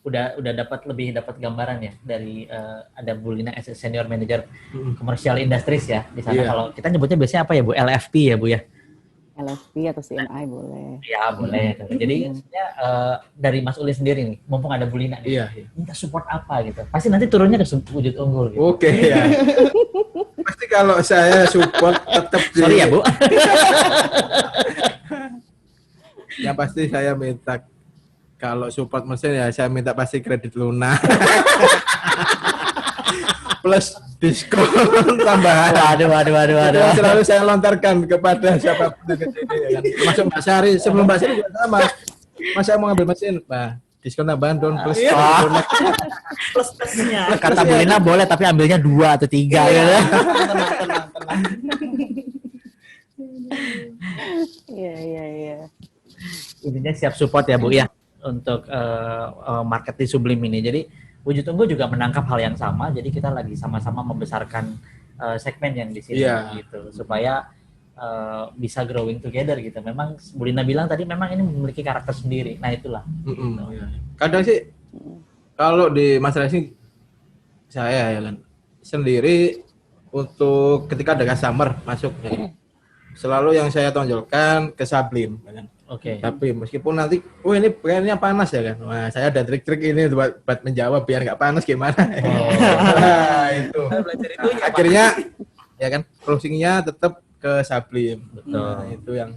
udah dapat gambaran ya dari ada Bu Lina as a senior manager commercial industries ya di sana. Iya. Kalau kita nyebutnya biasanya apa ya Bu? LFP ya Bu ya? LFP atau CNI boleh. Ya boleh. Jadi sebenarnya dari Mas Ulin sendiri nih, mumpung ada Bu Lina nih, Iya. minta support apa gitu? Pasti nanti turunnya ke wujud unggul gitu. Oke ya. Pasti kalau saya support tetap di... Sorry ya Bu. Yang pasti saya minta kalau support mesin ya saya minta pasti kredit lunak. Plus diskon tambahan. Waduh. Yang selalu saya lontarkan kepada siapapun di sini ya kan. Masuk Mbak Sari, sebelum Mbak Sari juga sama. Mas saya mau ngambil mesin, Pak. Diskon tambahan don plus lunak. Plus-plusnya. Kata Bu Lina boleh tapi ambilnya 2 atau 3 gitu. Tenang. Iya. Intinya siap support ya Bu ya untuk market di Sublim ini. Jadi Wujud Unggul juga menangkap hal yang sama. Jadi kita lagi sama-sama membesarkan segmen yang di sini gitu supaya bisa growing together gitu. Memang Bu Lina bilang tadi memang ini memiliki karakter sendiri. Nah itulah. Iya. Kadang sih kalau di Mas Racing saya ya kan sendiri untuk ketika ada customer masuk ya, selalu yang saya tonjolkan ke Sublim ya kan. Oke. Tapi meskipun nanti, ini kayaknya panas ya kan. Wah, saya ada trik-trik ini buat menjawab biar nggak panas gimana. Nah, itu. Belajar itu ya, Pak. Akhirnya ya kan closingnya tetap ke Sublim. Betul. Nah, itu yang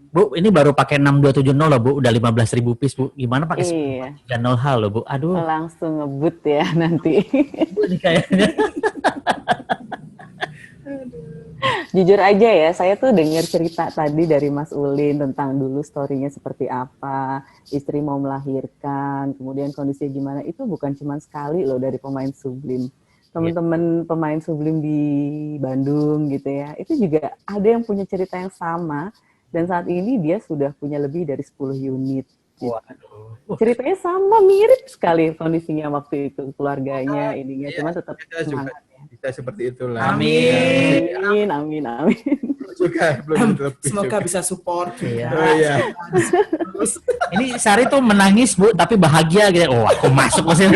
Bu, ini baru pakai 6270 loh Bu, udah 15.000 piece Bu. Gimana pakai Iya. 30H loh Bu? Aduh, Langsung ngebut ya nanti. Bu, ini kayaknya. Jujur aja ya, saya tuh dengar cerita tadi dari Mas Ulin tentang dulu story-nya seperti apa, istri mau melahirkan, kemudian kondisinya gimana, itu bukan cuma sekali loh dari pemain Sublim. Teman-teman pemain Sublim di Bandung gitu ya, itu juga ada yang punya cerita yang sama, dan saat ini dia sudah punya lebih dari 10 unit. Gitu. Waduh. Ceritanya sama, mirip sekali kondisinya waktu itu, keluarganya, ininya, cuma tetap kita juga semangat. bisa seperti itulah. Amin. Amin. Juga belum lebih. Semoga bisa support. Iya. Oh iya. Terus Ini Sari tuh menangis Bu, tapi bahagia gitu. Oh, aku masuk mesin.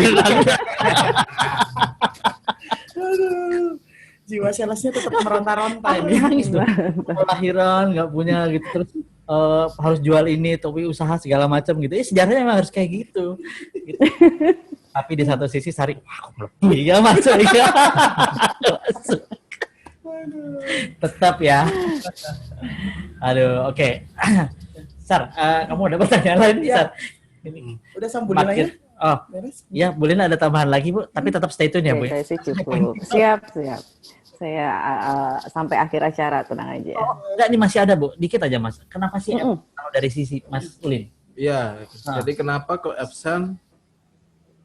aduh, jiwa salesnya tetap meronta-ronta ini. Nangis Bu. Lahiran nggak punya gitu terus harus jual ini, tapi usaha segala macam gitu. Sejarahnya memang harus kayak gitu. Gitu. Tapi di satu sisi Sari, wah aku lebih ya masuk ya. Masuk. Tetap ya. Aduh, oke. Sar, kamu ada pertanyaan lain, Iya. Sar? Ini Udah sambulin aja. Oh, Beres. ya, Bu Lina ada tambahan lagi Bu, tapi tetap stay tune ya Bu. Oke, saya sih cukup. Siap. Saya sampai akhir acara, tenang aja. Oh, enggak, nih masih ada Bu, dikit aja Mas. Kenapa sih kalau dari sisi Mas Ulin? Iya, jadi kenapa kok Epson?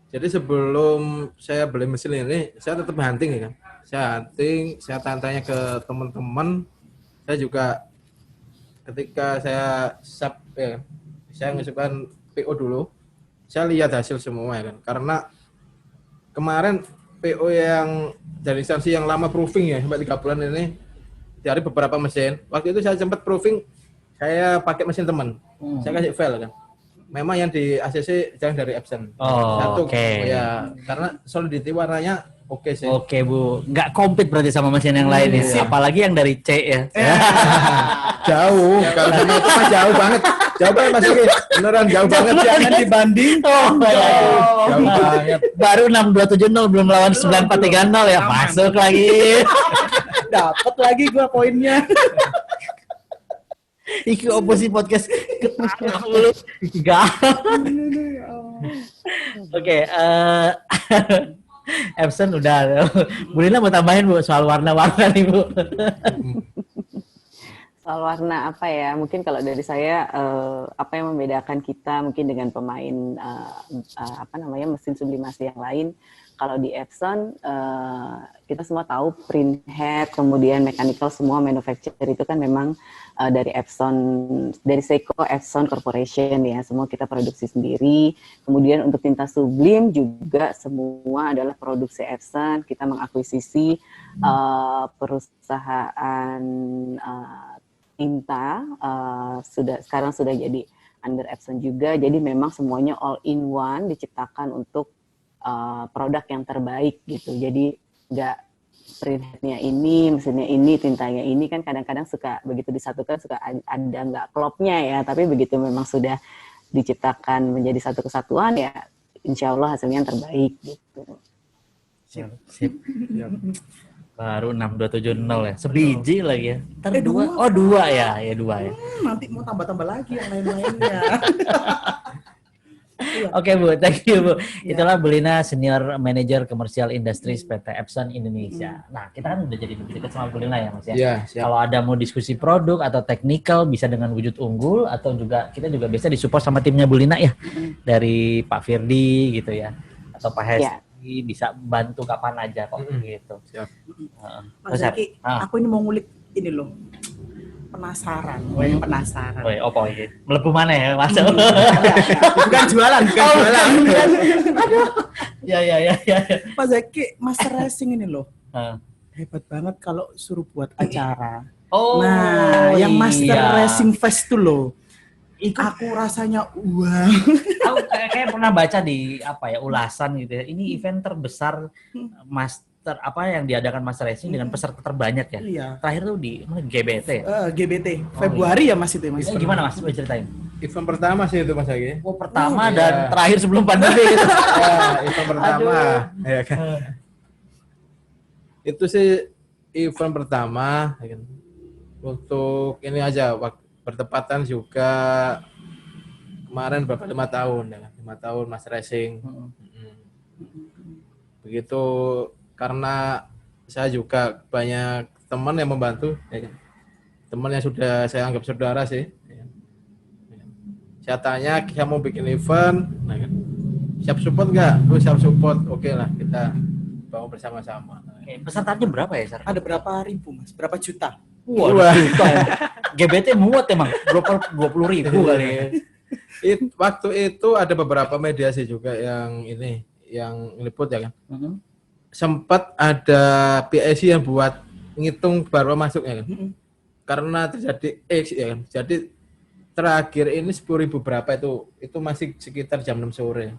Jadi sebelum saya beli mesin ini, saya tetap hunting ya kan. Saya hunting, saya tanya-tanya ke teman-teman. Saya juga ketika saya sub ya kan, saya ngesubkan PO dulu. Saya lihat hasil semua ya kan. Karena kemarin PO yang dari instansi yang lama proving ya sampai 3 bulan ini dari beberapa mesin. Waktu itu saya sempat proving, saya pakai mesin teman. Saya kasih file kan. Memang yang di ACC jangan dari Epson. Oh, oke. Ya, karena solidity warnanya oke sih. Oke Bu, nggak compete berarti sama mesin yang lain ya. Apalagi yang dari C ya. Jauh, kalau sama itu mah jauh banget. Jauh banget Mas Uri. Beneran jauh banget. Jangan dibanding. Oh, Jauh banget. baru 6270 belum lawan 9430 ya, masuk lagi. Dapat lagi gua poinnya. Iki oposisi podcast ketawa mulu. Enggak. Aduh, ya Allah. Oke, Epson udah. Bu Lina mau tambahin Bu soal warna-warna nih Bu. Soal warna apa ya? Mungkin kalau dari saya apa yang membedakan kita mungkin dengan pemain apa namanya mesin sublimasi yang lain. Kalau di Epson kita semua tahu print head, kemudian mechanical semua manufacturer itu kan memang dari Epson, dari Seiko Epson Corporation ya, semua kita produksi sendiri. Kemudian untuk tinta sublim juga semua adalah produksi Epson. Kita mengakuisisi perusahaan tinta sekarang sudah jadi under Epson juga. Jadi memang semuanya all in one diciptakan untuk produk yang terbaik gitu. Jadi nggak printnya ini, mesinnya ini, tintanya ini kan kadang-kadang suka begitu disatukan suka ada nggak klopnya ya. Tapi begitu memang sudah diciptakan menjadi satu kesatuan ya, insya Allah hasilnya yang terbaik gitu. Sip. Baru 6270 ya. Sebiji lagi ya. Ntar dua. dua. Oh, dua ya. Ya dua ya. Nanti mau tambah-tambah lagi yang lain-lainnya. Oke Bu, thank you Bu. Ya. Itulah Bu Lina, Senior Manager Commercial Industries PT Epson Indonesia. Nah, kita kan udah jadi lebih dekat sama Bu Lina ya Mas ya. Iya, siap. Kalau ada mau diskusi produk atau technical bisa dengan wujud unggul atau juga kita juga biasa disupport sama timnya Bu Lina ya. Dari Pak Firdi gitu ya. Atau Pak Hesti bisa bantu kapan aja kok gitu. Siap. Mas Zaki, aku ini mau ngulik ini loh. Penasaran, penasaran. Woi, opo ini? Melebu mana ya, Mas? Bukan jualan, bukan jualan. Aduh. Ya. Mas Zaki, Master Racing ini loh. Ah. Hebat banget kalau suruh buat acara. Oh, Nah, yang Master iya. Racing Fest tuh loh. Ikut. Aku rasanya wah. Aku kayak pernah baca di apa ya ulasan gitu ya. Ini event terbesar master apa yang diadakan Master Racing dengan peserta terbanyak ya. Iya. Terakhir tuh di mana GBT ya. GBT Februari ya Mas itu ya, Mas. Gimana Mas? Coba ceritain. Event pertama sih itu Mas Agi. Oh, pertama Iya. dan terakhir sebelum pandemi gitu. Ya, event pertama. Ya kan. Itu sih event pertama ya kan. Untuk ini aja bertepatan juga kemarin berapa 5 tahun ya kan. 5 tahun Master Racing. Begitu karena saya juga banyak teman yang membantu ya kan. Teman yang sudah saya anggap saudara sih ya kan. Saya tanya saya mau bikin event ya kan. Siap support nggak? Oh, siap support. Oke lah kita bangun bersama-sama. Oke, pesertanya berapa ya, Sar? Ada berapa ribu Mas? Berapa juta? Wah, juta ya. GBT muat emang, 20.000 kali ya. Waktu itu ada beberapa media sih juga yang ini yang ngeliput ya kan. Sempat ada PIC yang buat ngitung baru masuk ya kan. Karena terjadi X ya kan. Jadi terakhir ini 10.000 berapa itu masih sekitar jam 6 sore.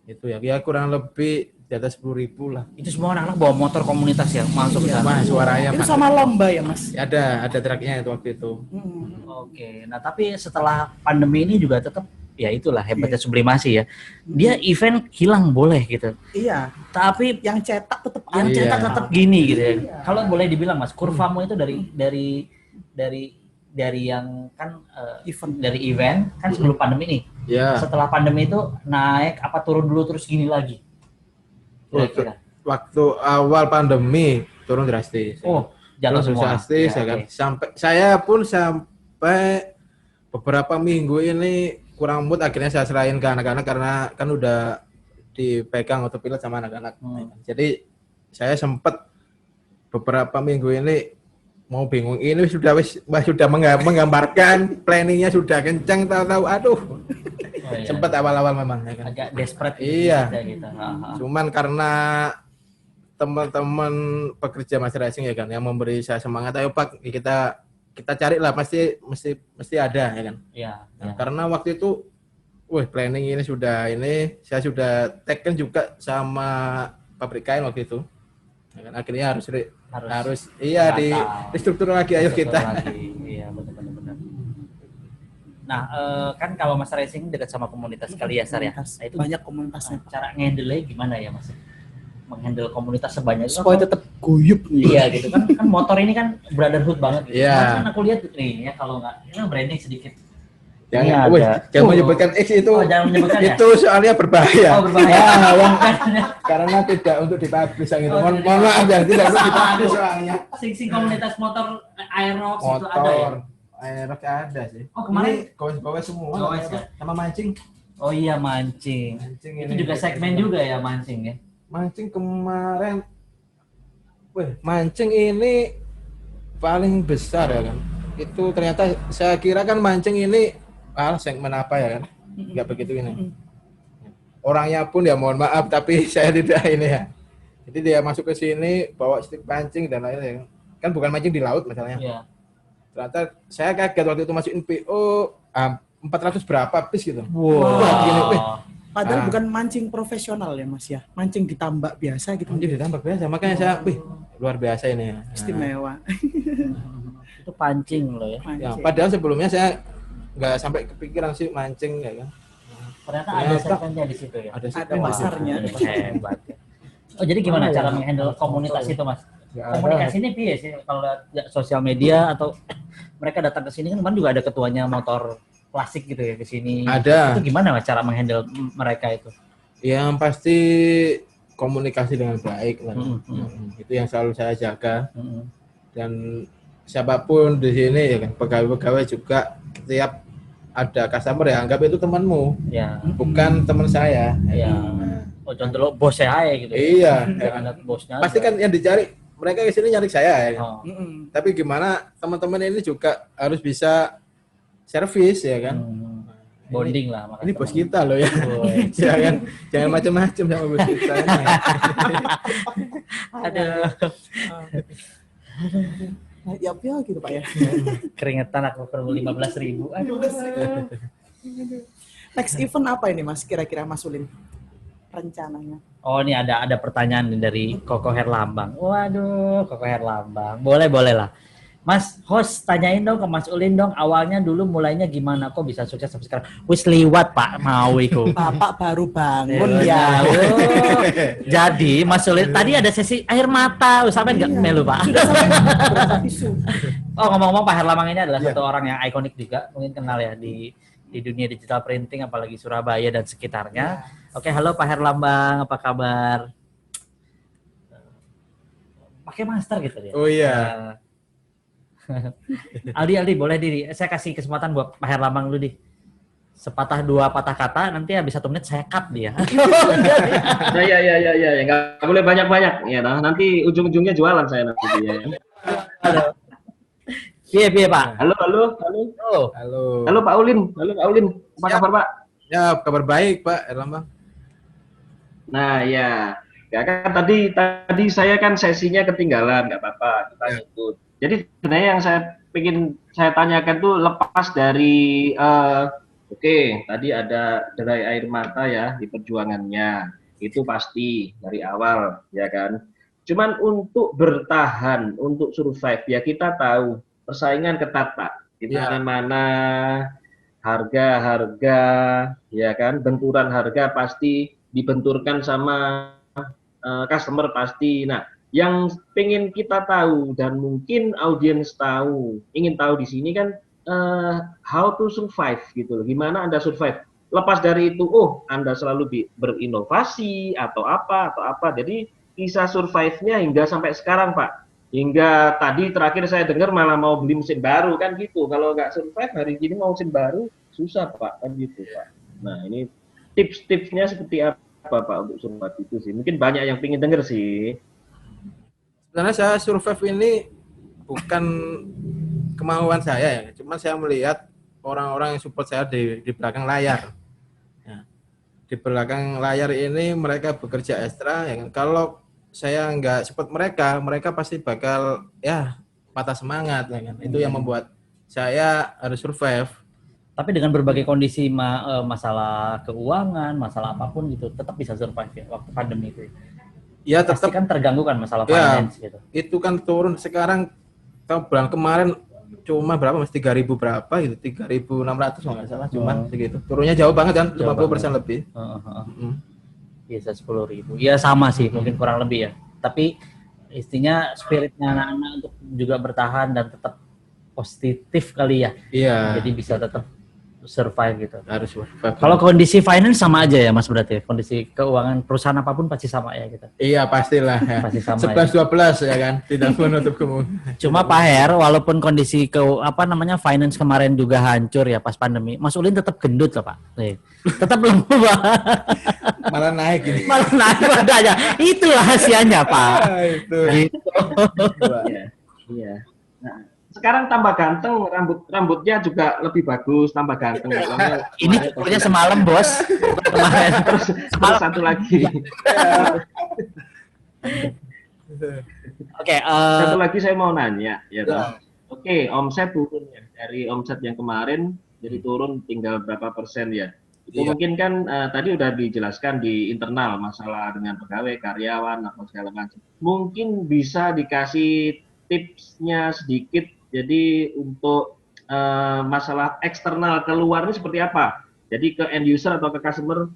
Itu ya kurang lebih di atas 10.000 lah. Itu semua anak-anak bawa motor komunitas ya masuk ke sana. Wah, suaranya Itu sama lomba ya Mas? ya, ada truknya itu waktu itu. Oke, nah tapi setelah pandemi ini juga tetap ya itulah hebatnya sublimasi ya. Dia event hilang boleh gitu. Iya. Tapi Yang cetak tetap yang ada. cetak tetap gini gitu ya. Kalau boleh dibilang Mas, kurvamu itu dari yang kan Event. dari event kan sebelum pandemi nih. Ya. Setelah pandemi itu naik apa turun dulu terus gini lagi. Kira-kira. Waktu awal pandemi turun drastis. Oh, jatuh Turun semua. drastis ya kan. Sampai saya pun sampai beberapa minggu ini kurang mood, akhirnya saya serahin ke anak-anak karena kan udah dipegang autopilot sama anak-anak. Jadi saya sempat beberapa minggu ini mau bingung, ini sudah menggambarkan planningnya sudah kencang, tahu-tahu aduh. Oh, iya. Sempat awal-awal memang ya kan. Agak desperate Iya. gitu. Cuman karena teman-teman pekerja Master Racing ya kan yang memberi saya semangat, ayo Pak kita cari lah, mesti ada ya kan. Iya. Nah, karena waktu itu planning ini saya sudah teken juga sama pabrik kain waktu itu. Ya kan, akhirnya harus di struktur lagi, ayo kita. Iya, benar. Nah, kan kalau Mas Racing dekat sama komunitas kali ya, Sar ya. Nah, itu Banyak komunitasnya. cara nge-handle gimana ya, Mas? Menghandle komunitas sebanyak itu Supaya tetap guyup nih. Iya gitu kan motor ini kan brotherhood banget gitu. Iya. Kemarin kan aku lihat nih ya kalau nggak, ini branding sedikit Jangan, Ini wih, ada. jangan menyebutkan X itu. Oh, jangan menyebutkan ya? Itu soalnya berbahaya. Oh, berbahaya. Yang kan. Karena tidak untuk dipublish gitu. Oh, Mohon tidak. maaf ya, tidak untuk Aduh. dipublish soalnya. Sing komunitas motor Aerox itu ada ya? Motor, Aerox ada sih. Oh, kemarin ini gowes semua. gowes ya? Sama mancing. Oh iya, mancing. Mancing Itu ini. juga segmen juga ya, mancing ya. Mancing kemarin. Wih, mancing ini paling besar ya kan. Itu ternyata saya kira kan mancing ini segmen apa ya kan? Enggak begitu ini. Orangnya pun ya mohon maaf tapi saya tidak ini ya. Jadi dia masuk ke sini bawa stick pancing dan lain-lain. Kan bukan mancing di laut misalnya. Iya. Ternyata saya kaget waktu itu masukin PO 400 berapa piece gitu. Wow. Wah, gini, wih. Padahal bukan mancing profesional ya Mas ya, mancing di tambak biasa gitu. Mancing ditambah biasa, makanya saya, wih, luar biasa ini. Istimewa. Itu pancing loh ya. Ya, Mancing. padahal sebelumnya saya nggak sampai kepikiran sih mancing ya kan. Ternyata ada Ternyata segmennya di situ ya. Ada Ada segmen pasarnya. di situ. Hebat. Ya. Oh, jadi gimana cara menghandle komunitas itu, Mas? Nggak ada. Komunikasi ini piye sih kalau ya, sosial media atau mereka datang ke sini kan kemarin juga ada ketuanya motor klasik gitu ya ke sini. Ada. Itu gimana Mas cara menghandle mereka itu? Yang pasti komunikasi dengan baik lah. Itu yang selalu saya jaga. Dan siapapun di sini ya kan, pegawai-pegawai juga setiap ada customer ya anggap itu temanmu, Ya. bukan teman saya. Ya. Oh, contoh lo bosnya aja gitu. Iya, ya Jangan kan. lihat bosnya. Pasti aja. kan yang dicari mereka ke sini nyari saya ya kan. Oh. Tapi gimana teman-teman ini juga harus bisa servis ya kan. Bonding lah. Ini bos kita loh ya. Boy. Jangan macam-macam sama bos kita. Aduh, Ya gitu Pak ya. keringetan aku perlu 15.000. Aduh. Next event apa ini Mas kira-kira Mas Ulin? Rencananya. Oh, ini ada pertanyaan nih dari Koko Herlambang. Waduh, Koko Herlambang. Boleh lah. Mas, host tanyain dong ke Mas Ulin dong, awalnya dulu mulainya gimana kok bisa sukses sampai sekarang? Wis liwat Pak, mau iku. Bapak baru bangun Ya, ya. oh. Jadi Mas Ulin tadi ada sesi air mata, sampai nggak melu Pak. Berapa tisu? Oh, ngomong-ngomong Pak Herlambang ini adalah satu orang yang ikonik juga, mungkin kenal ya di dunia digital printing apalagi Surabaya dan sekitarnya. Oke, halo Pak Herlambang, apa kabar? Pakai masker gitu ya. Oh iya. Aldi boleh Diri, saya kasih kesempatan buat Pak Herlambang dulu di sepatah dua patah kata, nanti habis 1 menit saya cut dia. Ya, nggak boleh banyak-banyak ya, nanti ujung-ujungnya jualan saya nanti ya. Piye Pak? Halo. Oh, Halo. Pak Ulin. Apa Siap. kabar Pak? Ya, kabar baik Pak Erlambang. Nah ya kan tadi saya kan sesinya ketinggalan, nggak apa-apa kita ikut. Jadi sebenarnya yang saya tanyakan tuh lepas dari oke, tadi ada derai air mata ya di perjuangannya, itu pasti dari awal ya kan. Cuman untuk bertahan, untuk survive ya kita tahu persaingan ketat Pak. Di mana-mana harga ya kan, benturan harga pasti dibenturkan sama customer pasti. Nah, yang pengen kita tahu dan mungkin audiens ingin tahu di sini kan how to survive gitu loh. Gimana Anda survive? Lepas dari itu, Anda selalu berinovasi atau apa. Jadi kisah survive-nya hingga sampai sekarang, Pak. Hingga tadi terakhir saya dengar malah mau beli mesin baru kan gitu. Kalau nggak survive hari ini mau mesin baru susah, Pak, kan gitu, Pak. Nah, ini tips-tipsnya seperti apa, Pak, untuk survive itu sih? Mungkin banyak yang pengen dengar sih. Sebenarnya saya survive ini bukan kemauan saya ya, cuma saya melihat orang-orang yang support saya di belakang layar. Ya. Di belakang layar ini mereka bekerja ekstra. Ya. Kalau saya nggak support mereka pasti bakal ya patah semangat. Ya. Itu yang membuat saya harus survive. tapi dengan berbagai kondisi masalah keuangan, masalah apapun gitu, tetap bisa survive ya waktu pandemi itu. Ya Pasti tetap kan terganggu kan masalah ya, finance gitu. itu kan turun sekarang. Bulan kemarin cuma berapa mas 3.000 berapa gitu, 3.600 kalau nggak salah, cuma segitu. Turunnya jauh banget kan, 50% lebih. Bisa 10.000. Ya sama sih, mungkin kurang lebih ya. Tapi istinya spiritnya anak-anak untuk juga bertahan dan tetap positif kali ya. Iya. Jadi bisa tetap survive gitu. Harus survive. Kalau kondisi finance sama aja ya Mas, berarti kondisi keuangan perusahaan apapun pasti sama ya gitu. Iya pastilah ya. Pasti sama 11-12 ya kan, tidak menutup kemungkinan. Cuma Pak Her, walaupun kondisi finance kemarin juga hancur ya pas pandemi, Mas Ulin tetap gendut loh Pak. Tetap lemah Pak. Malah naik ini. Malah naik badannya. Itu rahasianya Pak. Itu. Gitu. Iya. Iya. Nah, sekarang tambah ganteng, rambutnya juga lebih bagus, tambah ganteng. Ini cukurnya semalam bos. Kemarin. Terus satu lagi. Oke. Satu lagi saya mau nanya, ya toh. Oke, omset turun ya dari omset yang kemarin jadi turun tinggal berapa persen ya? Itu Iya. mungkin kan tadi udah dijelaskan di internal masalah dengan pegawai, karyawan atau segala macam. Mungkin bisa dikasih tipsnya sedikit. Jadi untuk masalah eksternal keluar ini seperti apa? Jadi ke end user atau ke customer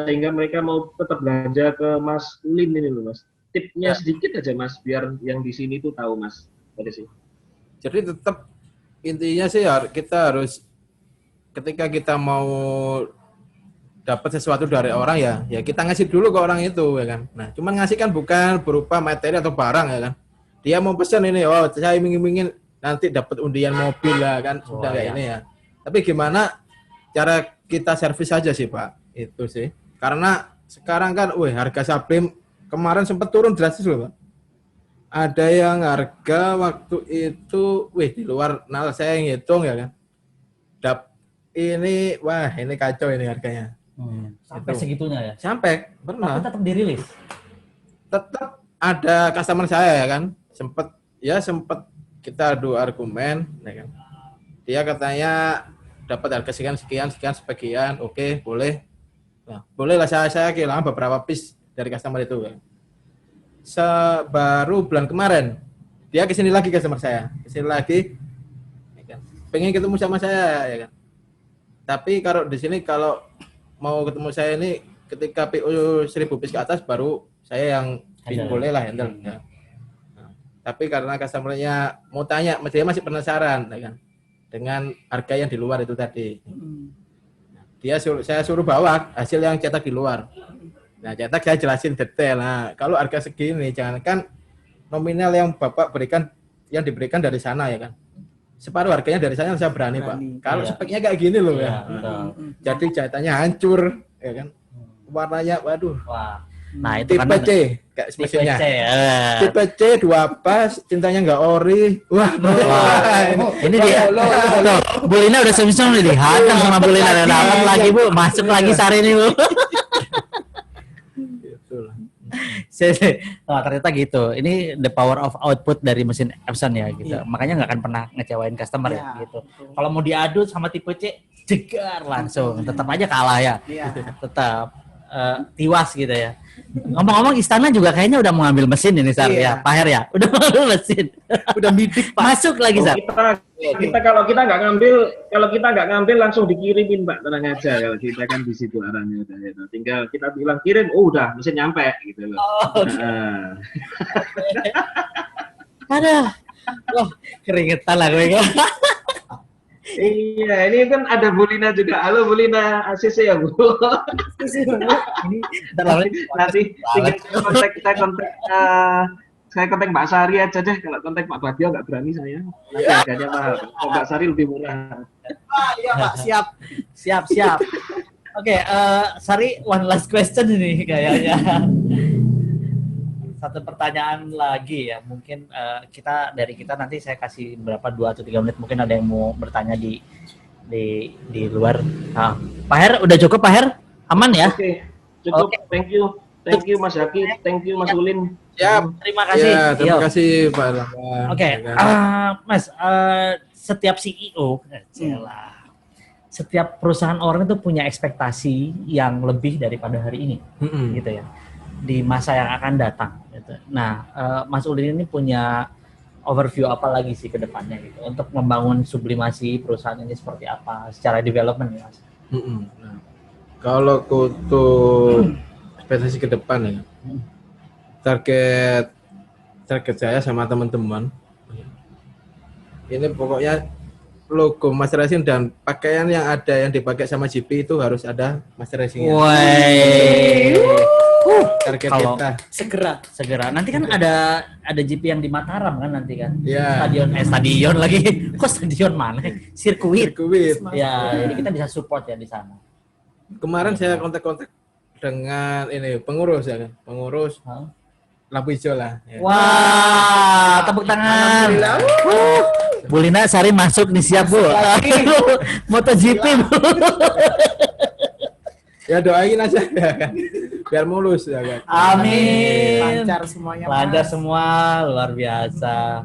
sehingga mereka mau tetap belanja ke Mas Ulin ini loh Mas. Tipsnya sedikit aja Mas, biar yang di sini tuh tahu Mas. Dari sini. Jadi tetap intinya sih kita harus ketika kita mau dapat sesuatu dari orang ya kita ngasih dulu ke orang itu ya kan. Nah, cuman ngasih kan bukan berupa materi atau barang ya kan. Dia mau pesan ini, oh saya ingin nanti dapat undian mobil lah kan, sudah kayak ini ya. Tapi gimana cara kita servis aja sih Pak, itu sih. Karena sekarang kan, harga Sublime kemarin sempat turun drastis loh Pak. Ada yang harga waktu itu, di luar saya ngitung ya kan. Ini kacau ini harganya. Sampai segitunya ya. Sampai pernah. Tapi tetap dirilis. Tetap ada customer saya ya kan, sempat kita adu argumen, ya kan. Dia katanya dapat harga sekian, oke, boleh. Nah, bolehlah saya kehilangan beberapa piece dari customer itu. Kan. Baru bulan kemarin, dia kesini lagi customer saya, ya kan. Pengen ketemu sama saya, ya kan. Tapi kalau di sini kalau mau ketemu saya ini ketika PO 1000 piece ke atas baru saya yang boleh lah handle. Ya. Tapi karena customer-nya mau tanya, dia masih penasaran ya kan, dengan harga yang di luar itu tadi. Saya suruh bawa hasil yang cetak di luar. Nah, cetak saya jelasin detail. Nah, kalau harga segini, jangankan nominal yang Bapak berikan, yang diberikan dari sana ya kan. Separuh harganya dari sana saya berani. Pak. Kalau speknya kayak gini loh ya. Jadi jahitannya hancur, ya kan. Warnanya, waduh. Wah. Nah, itu tipe kan C kayak spesialnya. Tipe C. Tipe C 2 pas, cintanya nggak ori. Wah. Ini dia. Tuh, Bu Lina udah semisal nih dihadang sama Bu Lina dan dapat lagi Bu, masuk lagi sehari ini Bu. Itulah. Ternyata gitu. Ini the power of output dari mesin Epson ya gitu. Makanya nggak akan pernah ngecewain customer ya gitu. Kalau mau diadu sama tipe C, jegar langsung. Tetap aja kalah ya. Tetap tiwas gitu ya. Ngomong-ngomong Istana juga kayaknya udah mau ngambil mesin ini Sar ya, Pak Her ya. Udah mau ngambil mesin. Udah bidik Pak. Masuk lagi Sar. Kalau kita nggak ngambil langsung dikirimin Pak, tenang aja kalau kita kan di situ arahnya udah ya. Tinggal kita bilang kirim, udah mesin nyampe gitu loh. Aduh. Wah, keringetan lah gue. Iya, ini kan ada Bu Lina juga. Halo Bu Lina, ACC ya Bu. Ini nanti saya kontak Mbak Sari aja deh. Kalau kontak Pak Bagio nggak berani saya. Nanti harganya mahal. Kalau Mbak Sari lebih murah. Iya Pak, siap. Oke, Sari, one last question ini kayaknya. Satu pertanyaan lagi ya, mungkin kita nanti saya kasih berapa 2 atau 3 menit, mungkin ada yang mau bertanya di luar. Nah, Pak Her udah cukup Pak Her? Aman ya? Oke, cukup. Okay. Thank you Mas Zaki, thank you Mas Ulin. Siap. Terima kasih. Ya, terima kasih Pak Erlangga. Oke, Mas, setiap CEO, setiap perusahaan orang itu punya ekspektasi yang lebih daripada hari ini, gitu ya, di masa yang akan datang. Gitu. Nah, Mas Ulin ini punya overview apa lagi sih ke depannya gitu, untuk membangun sublimasi perusahaan ini seperti apa secara development ya, Mas? Nah, kalau untuk ekspektasi ke depan ya, target saya sama teman-teman ini pokoknya logo Master Racing dan pakaian yang ada yang dipakai sama GP itu harus ada Master Racing. Woi. Target Kalau- kita. Segera. Nanti kan ada GP yang di Mataram kan nanti kan. Ya. Stadion lagi. Kok stadion mana? Sirkuit. Sirkuit. Ya, jadi kita bisa support ya di sana. Kemarin saya kontak-kontak dengan ini pengurus ya kan, pengurus Hah? lampu hijau lah. Ya. Wah, tepuk tangan. Bu Lina Sari masuk nih, siap Bu. MotoGP Bu. Ya doain aja ya kan, biar mulus ya kan. Amin. Lancar semuanya. Lancar Mas. semua, luar biasa.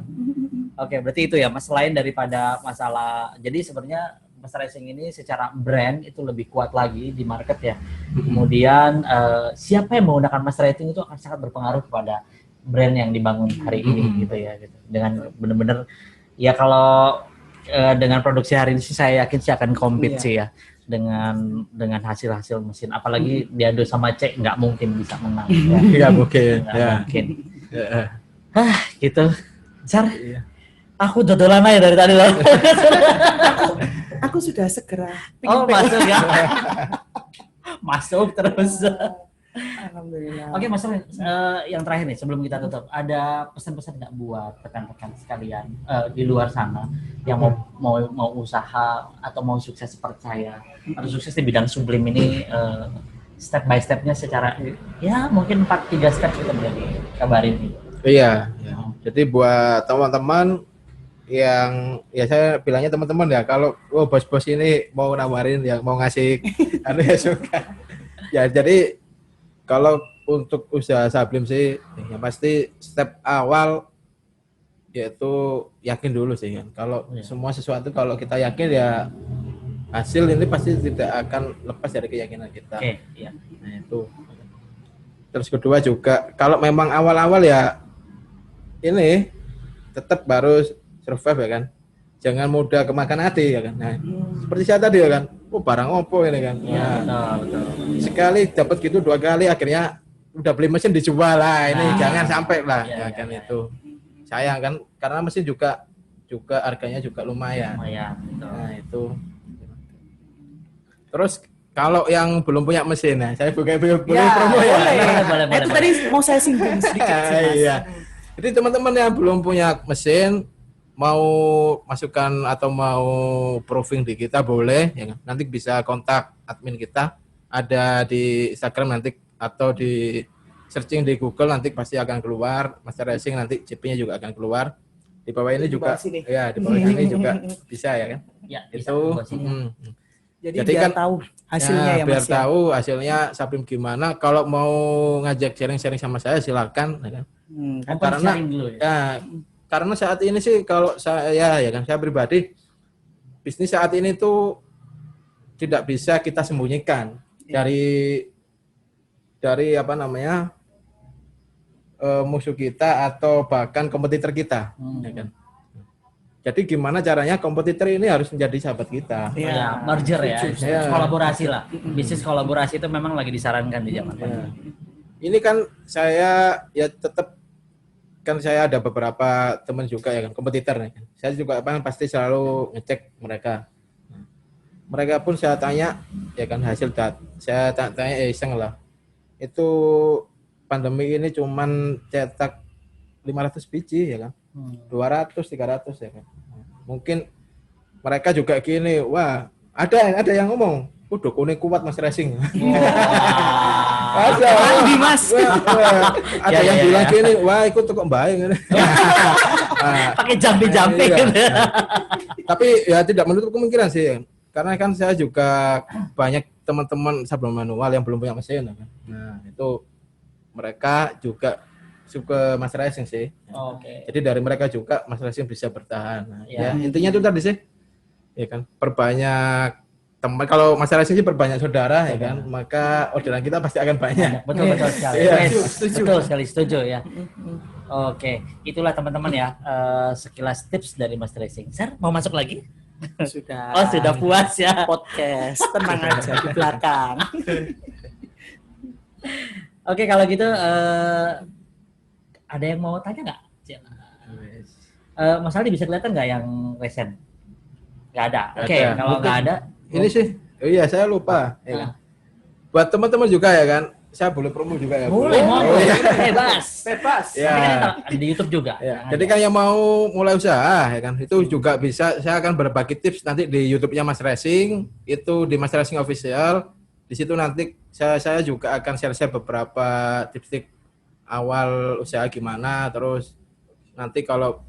Oke, berarti itu ya, Mas, selain daripada masalah, jadi sebenarnya Mas Racing ini secara brand itu lebih kuat lagi di market ya. Kemudian siapa yang menggunakan Mas Racing itu akan sangat berpengaruh kepada brand yang dibangun hari ini gitu ya. Gitu. Dengan benar-benar ya kalau dengan produksi hari ini sih saya yakin sih akan compete Iya. sih ya dengan hasil-hasil mesin. Apalagi diadu sama C nggak mungkin bisa menang. Ya. Iya mungkin. Nggak Ya. mungkin. Ya. Gitu. Sar, Iya. aku dodolan aja dari tadi loh. Aku sudah segera. Oh, masuk ya. Masuk terus. Alhamdulillah. Oke, Mas Rin, yang terakhir nih sebelum kita tutup, ada pesan-pesan nggak buat rekan-rekan sekalian di luar sana yang mau usaha atau mau sukses seperti saya atau sukses di bidang sublim ini step by stepnya secara ya mungkin 3 step kita boleh dikabarin nih. Iya. Ya. Jadi buat teman-teman yang ya saya bilangnya teman-teman ya, kalau bos-bos ini mau nawarin yang mau ngasih anu ya suka. Ya jadi kalau untuk usaha Sublim sih yang pasti step awal yaitu yakin dulu sih kan. Kalau Iya. semua sesuatu kalau kita yakin ya hasil ini pasti tidak akan lepas dari keyakinan kita. Oke, iya. Nah itu. Terus kedua juga kalau memang awal-awal ya ini tetap harus survive ya kan. Jangan mudah kemakan hati ya kan. Nah, seperti saya tadi ya kan. Oh barang opo ini kan. Iya, Nah, betul. sekali dapat gitu 2 kali akhirnya udah beli mesin dijual lah. Ini Nah. jangan sampai lah Iya, ya kan iya. itu. Sayang kan karena mesin juga harganya juga lumayan. Lumayan, betul. Nah, itu. Terus kalau yang belum punya mesin, nah saya boleh promo ya. Boleh. Nah, itu tadi mau saya singgung sedikit sih, Mas. Iya. Jadi teman-teman yang belum punya mesin mau masukkan atau mau proving di kita boleh ya kan? Nanti bisa kontak admin kita ada di Instagram nanti atau di searching di Google nanti pasti akan keluar Master Racing, nanti CP-nya juga akan keluar. Di bawah ini Di juga bawah sini. ya di bawah ini juga bisa ya kan. Ya, bisa Itu buat sini. Jadi Jadi biar kan tahu hasilnya ya, biar Mas. Ya. tahu hasilnya Sublim gimana. Kalau mau ngajak sharing-sharing sama saya silakan ya kan. Open Karena sharing dulu ya. ya karena saat ini sih kalau saya ya kan saya pribadi bisnis saat ini tuh tidak bisa kita sembunyikan dari apa namanya musuh kita atau bahkan kompetitor kita ya kan. Jadi gimana caranya kompetitor ini harus menjadi sahabat kita. Iya. Ya, merger ya, Iya. kolaborasi lah. Bisnis kolaborasi itu memang lagi disarankan di zaman Ya. pandemi. Ini kan saya ya tetap kan saya ada beberapa teman juga ya kan kompetitor ya kan. Saya juga apa pasti selalu ngecek mereka. Mereka pun saya tanya ya kan hasil saya tanya iseng lah. Itu pandemi ini cuman cetak 500 biji ya kan. 200 300 ya kan. Mungkin mereka juga gini, wah, ada yang ngomong, udah kuning kuat Mas Racing. Ada. Mandi, Mas. Ada Ya, yang ya, bilang ya. gini, wah ikut kok baik. Pakai jampi-jampi Iya. gitu. Tapi ya tidak menutup kemungkinan sih. Karena kan saya juga banyak teman-teman sablon manual yang belum punya mesin. Ya kan. Nah, itu mereka juga suka Mas Racing sih. Oke. Jadi dari mereka juga Mas Racing bisa bertahan. Nah, Ya. ya intinya itu tadi sih. Ya kan, perbanyak teman. Kalau Mas Racing sih perbanyak saudara ya kan, maka orderan kita pasti akan banyak. Betul sekali. Iya. Betul sekali, setuju ya. Oke, itulah teman-teman ya sekilas tips dari Mas Racing. Sir, mau masuk lagi? Sudah. Oh, sudah puas ya. Podcast, tenang aja di belakang. Oke, kalau gitu ada yang mau tanya nggak? Mas Aldi bisa kelihatan nggak yang resen? Nggak ada. Nggak Oke, ada. kalau nggak ada, Ini sih, oh iya saya lupa. Ya kan? Buat teman-teman juga ya kan, saya boleh promo juga ya. boleh, Oh, mau, iya. bebas. Bebas. Ya. Tapi kan ada di YouTube juga. Ya, Ada. jadi kan yang mau mulai usaha ya kan, itu juga bisa. Saya akan berbagi tips nanti di YouTube-nya Mas Racing, itu di Mas Racing Official. Di situ nanti saya juga akan share-share beberapa tips-tips awal usaha gimana. Terus nanti kalau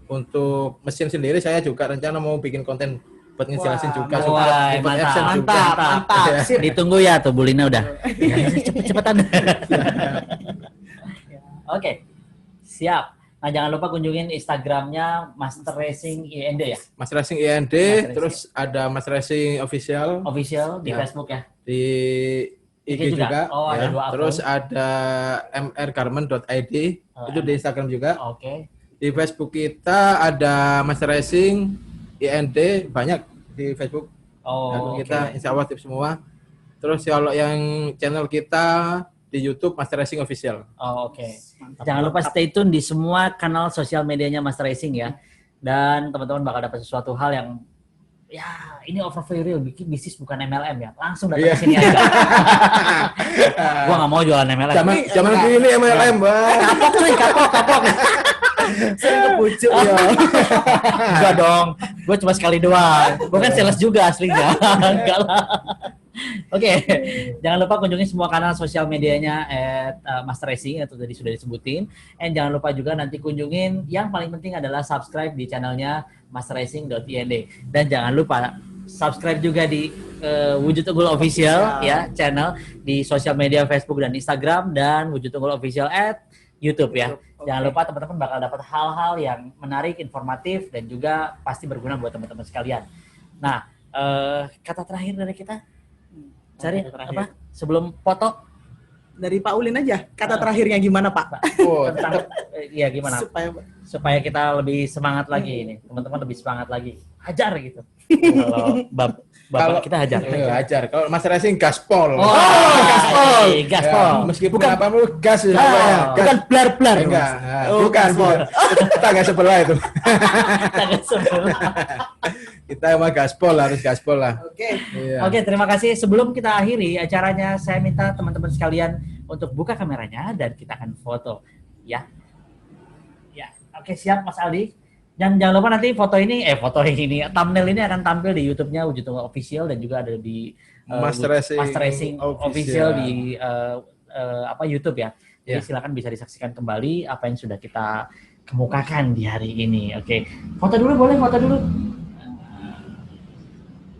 untuk mesin sendiri saya juga rencana mau bikin konten buat ngejelasin Wah, juga mantap. support Wah, support mantap. action juga. Mantap. Ya. Sip. Ditunggu ya tuh Bu Lina udah. Cepet-cepetan. Oke, siap. Nah jangan lupa kunjungin Instagramnya Master Racing IND ya, Mas Racing IND, Racing. terus ada Mas Racing Official official di Ya. Facebook ya. di IG IG juga? juga, Oh, ada ya. dua akun. Terus ada mrgarment.id, Oh, itu di Instagram juga. Oke. Di Facebook kita ada Mas Racing IND, banyak di Facebook. Oh, Akun oke. kita insya Allah tips semua. Terus kalau yang channel kita di YouTube Mas Racing Official. Oh, oke. Mantap. Jangan lupa stay tune di semua kanal sosial medianya Master Racing ya. Dan teman-teman bakal dapat sesuatu hal yang ya ini offer for real, bikin bisnis bukan MLM ya. Langsung datang Iya. ke sini aja. Gua nggak mau jualan MLM. Zaman ini MLM, Bang. Kapok cuy, kapok. Saya kebujuk ya. Enggak dong. Gue cuma sekali doang. Gue kan sales juga aslinya. Enggak lah. Oke, jangan lupa kunjungi semua kanal sosial medianya Master Racing itu tadi sudah disebutin. And jangan lupa juga nanti kunjungin yang paling penting adalah subscribe di channelnya masterracing.ind. Dan jangan lupa subscribe juga di Wujud Unggul Official ya channel di sosial media Facebook dan Instagram dan Wujud Unggul Official at YouTube ya. Jangan lupa teman-teman bakal dapat hal-hal yang menarik, informatif dan juga pasti berguna buat teman-teman sekalian. Nah, kata terakhir dari kita, cari apa? Sebelum foto, Dari Pak Ulin aja. Kata terakhirnya gimana, Pak? Oh, tentang, ya gimana? Supaya Supaya kita lebih semangat lagi ini, teman-teman lebih semangat lagi, hajar gitu. Kalau bapak kita hajar. Ajar. Kalau Mas Racing gaspol. Oh, gaspol. gaspol. Ya, meskipun apa mau gas ya. Oh, Gas. bukan blar-blar. Enggak. Mas. Nah, Oh, bukan. gaspol. Tetangga sebelah itu. Jangan sebelah. Kita emang gaspol, harus gaspol lah. Oke. Iya. Oke, terima kasih. Sebelum kita akhiri acaranya, saya minta teman-teman sekalian untuk buka kameranya dan kita akan foto, ya. Ya, oke siap Mas Aldi. Dan jangan lupa nanti foto ini, thumbnail ini akan tampil di YouTube-nya Wujud Unggul Official dan juga ada di Master Racing Official di YouTube ya. Jadi Ya. silakan bisa disaksikan kembali apa yang sudah kita kemukakan di hari ini. Oke, foto dulu boleh, foto dulu.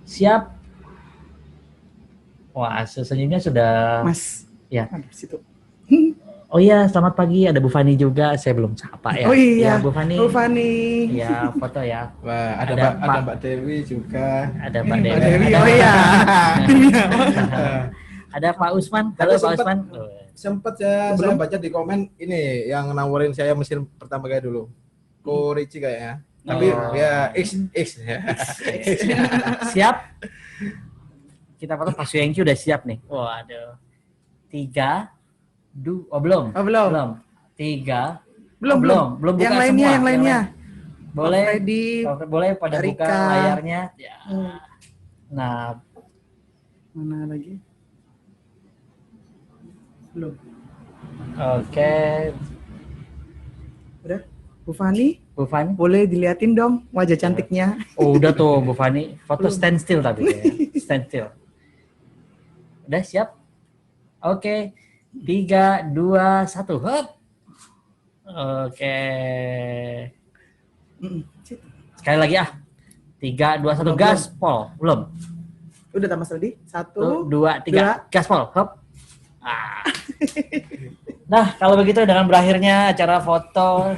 Siap. Wah, senyumnya sudah. Mas. Ya. Ada di situ. Oh iya, selamat pagi. Ada Bu Fani juga. Saya belum sapa ya. Oh iya. Ya, Bu Fani. Bu Fani. Ya, foto ya. Wah, Ada ada Pak- Mbak Dewi juga. Ada Mbak Mbak Dewi. Dewi. Ada, Oh iya. ada Pak Usman. Halo Tapi Pak sempat- Usman. Sempat saya baca di komen ini yang nawarin saya mesin pertama kali dulu. Korici kayaknya. Tapi Oh. ya X ya. Siap? Kita foto Pak Suyengki udah siap nih. Waduh. 3, 2, belum. Oh, belum. Belum. 3. Belum. Belum buka Yang lainnya, semua. yang lainnya. Boleh. Freddy. Boleh pada buka Rika. layarnya. Ya. Hmm. Nah, Mana lagi? Belum. oke. Udah. Bu Fani, Bu Fani. boleh diliatin dong wajah cantiknya. Oh, udah tuh Bu Fani. Foto Belum. stand still tapi kayaknya. Stand still. Udah siap? Oke. 3, 2, 1. Hup. Oke. Mm-mm. Sekali lagi ah. 3, 2, 1 gas pol. Belum. Udah tak Mas Aldi? 1, 2, 3 gas pol. Hup. Ah. Nah, kalau begitu dengan berakhirnya acara foto,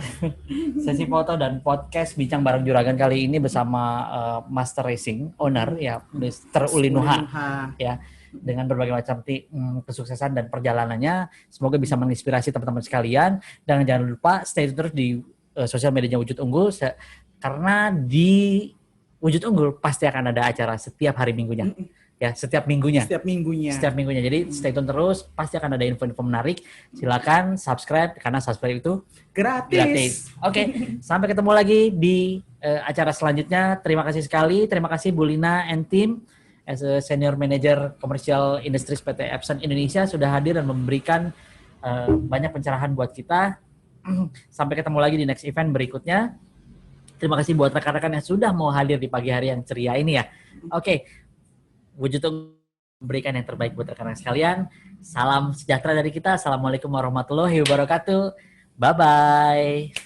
sesi foto dan podcast Bincang Bareng Juragan kali ini bersama Master Racing Owner ya, Mr. Ulinuha ya, dengan berbagai macam kesuksesan dan perjalanannya. Semoga bisa menginspirasi teman-teman sekalian. Dan jangan lupa stay tune terus di sosial medianya Wujud Unggul karena di Wujud Unggul pasti akan ada acara setiap hari minggunya. ya setiap minggunya. Setiap minggunya. Setiap minggunya. Jadi stay tune terus, pasti akan ada info-info menarik. Silakan subscribe karena subscribe itu gratis. Oke, sampai ketemu lagi di acara selanjutnya. Terima kasih sekali. Terima kasih Bu Lina and team as a Senior Manager Commercial Industries PT Epson Indonesia sudah hadir dan memberikan banyak pencerahan buat kita. Sampai ketemu lagi di next event berikutnya. Terima kasih buat rekan-rekan yang sudah mau hadir di pagi hari yang ceria ini ya. Oke, wujud memberikan yang terbaik buat rekan-rekan sekalian. Salam sejahtera dari kita. Assalamualaikum warahmatullahi wabarakatuh. Bye-bye.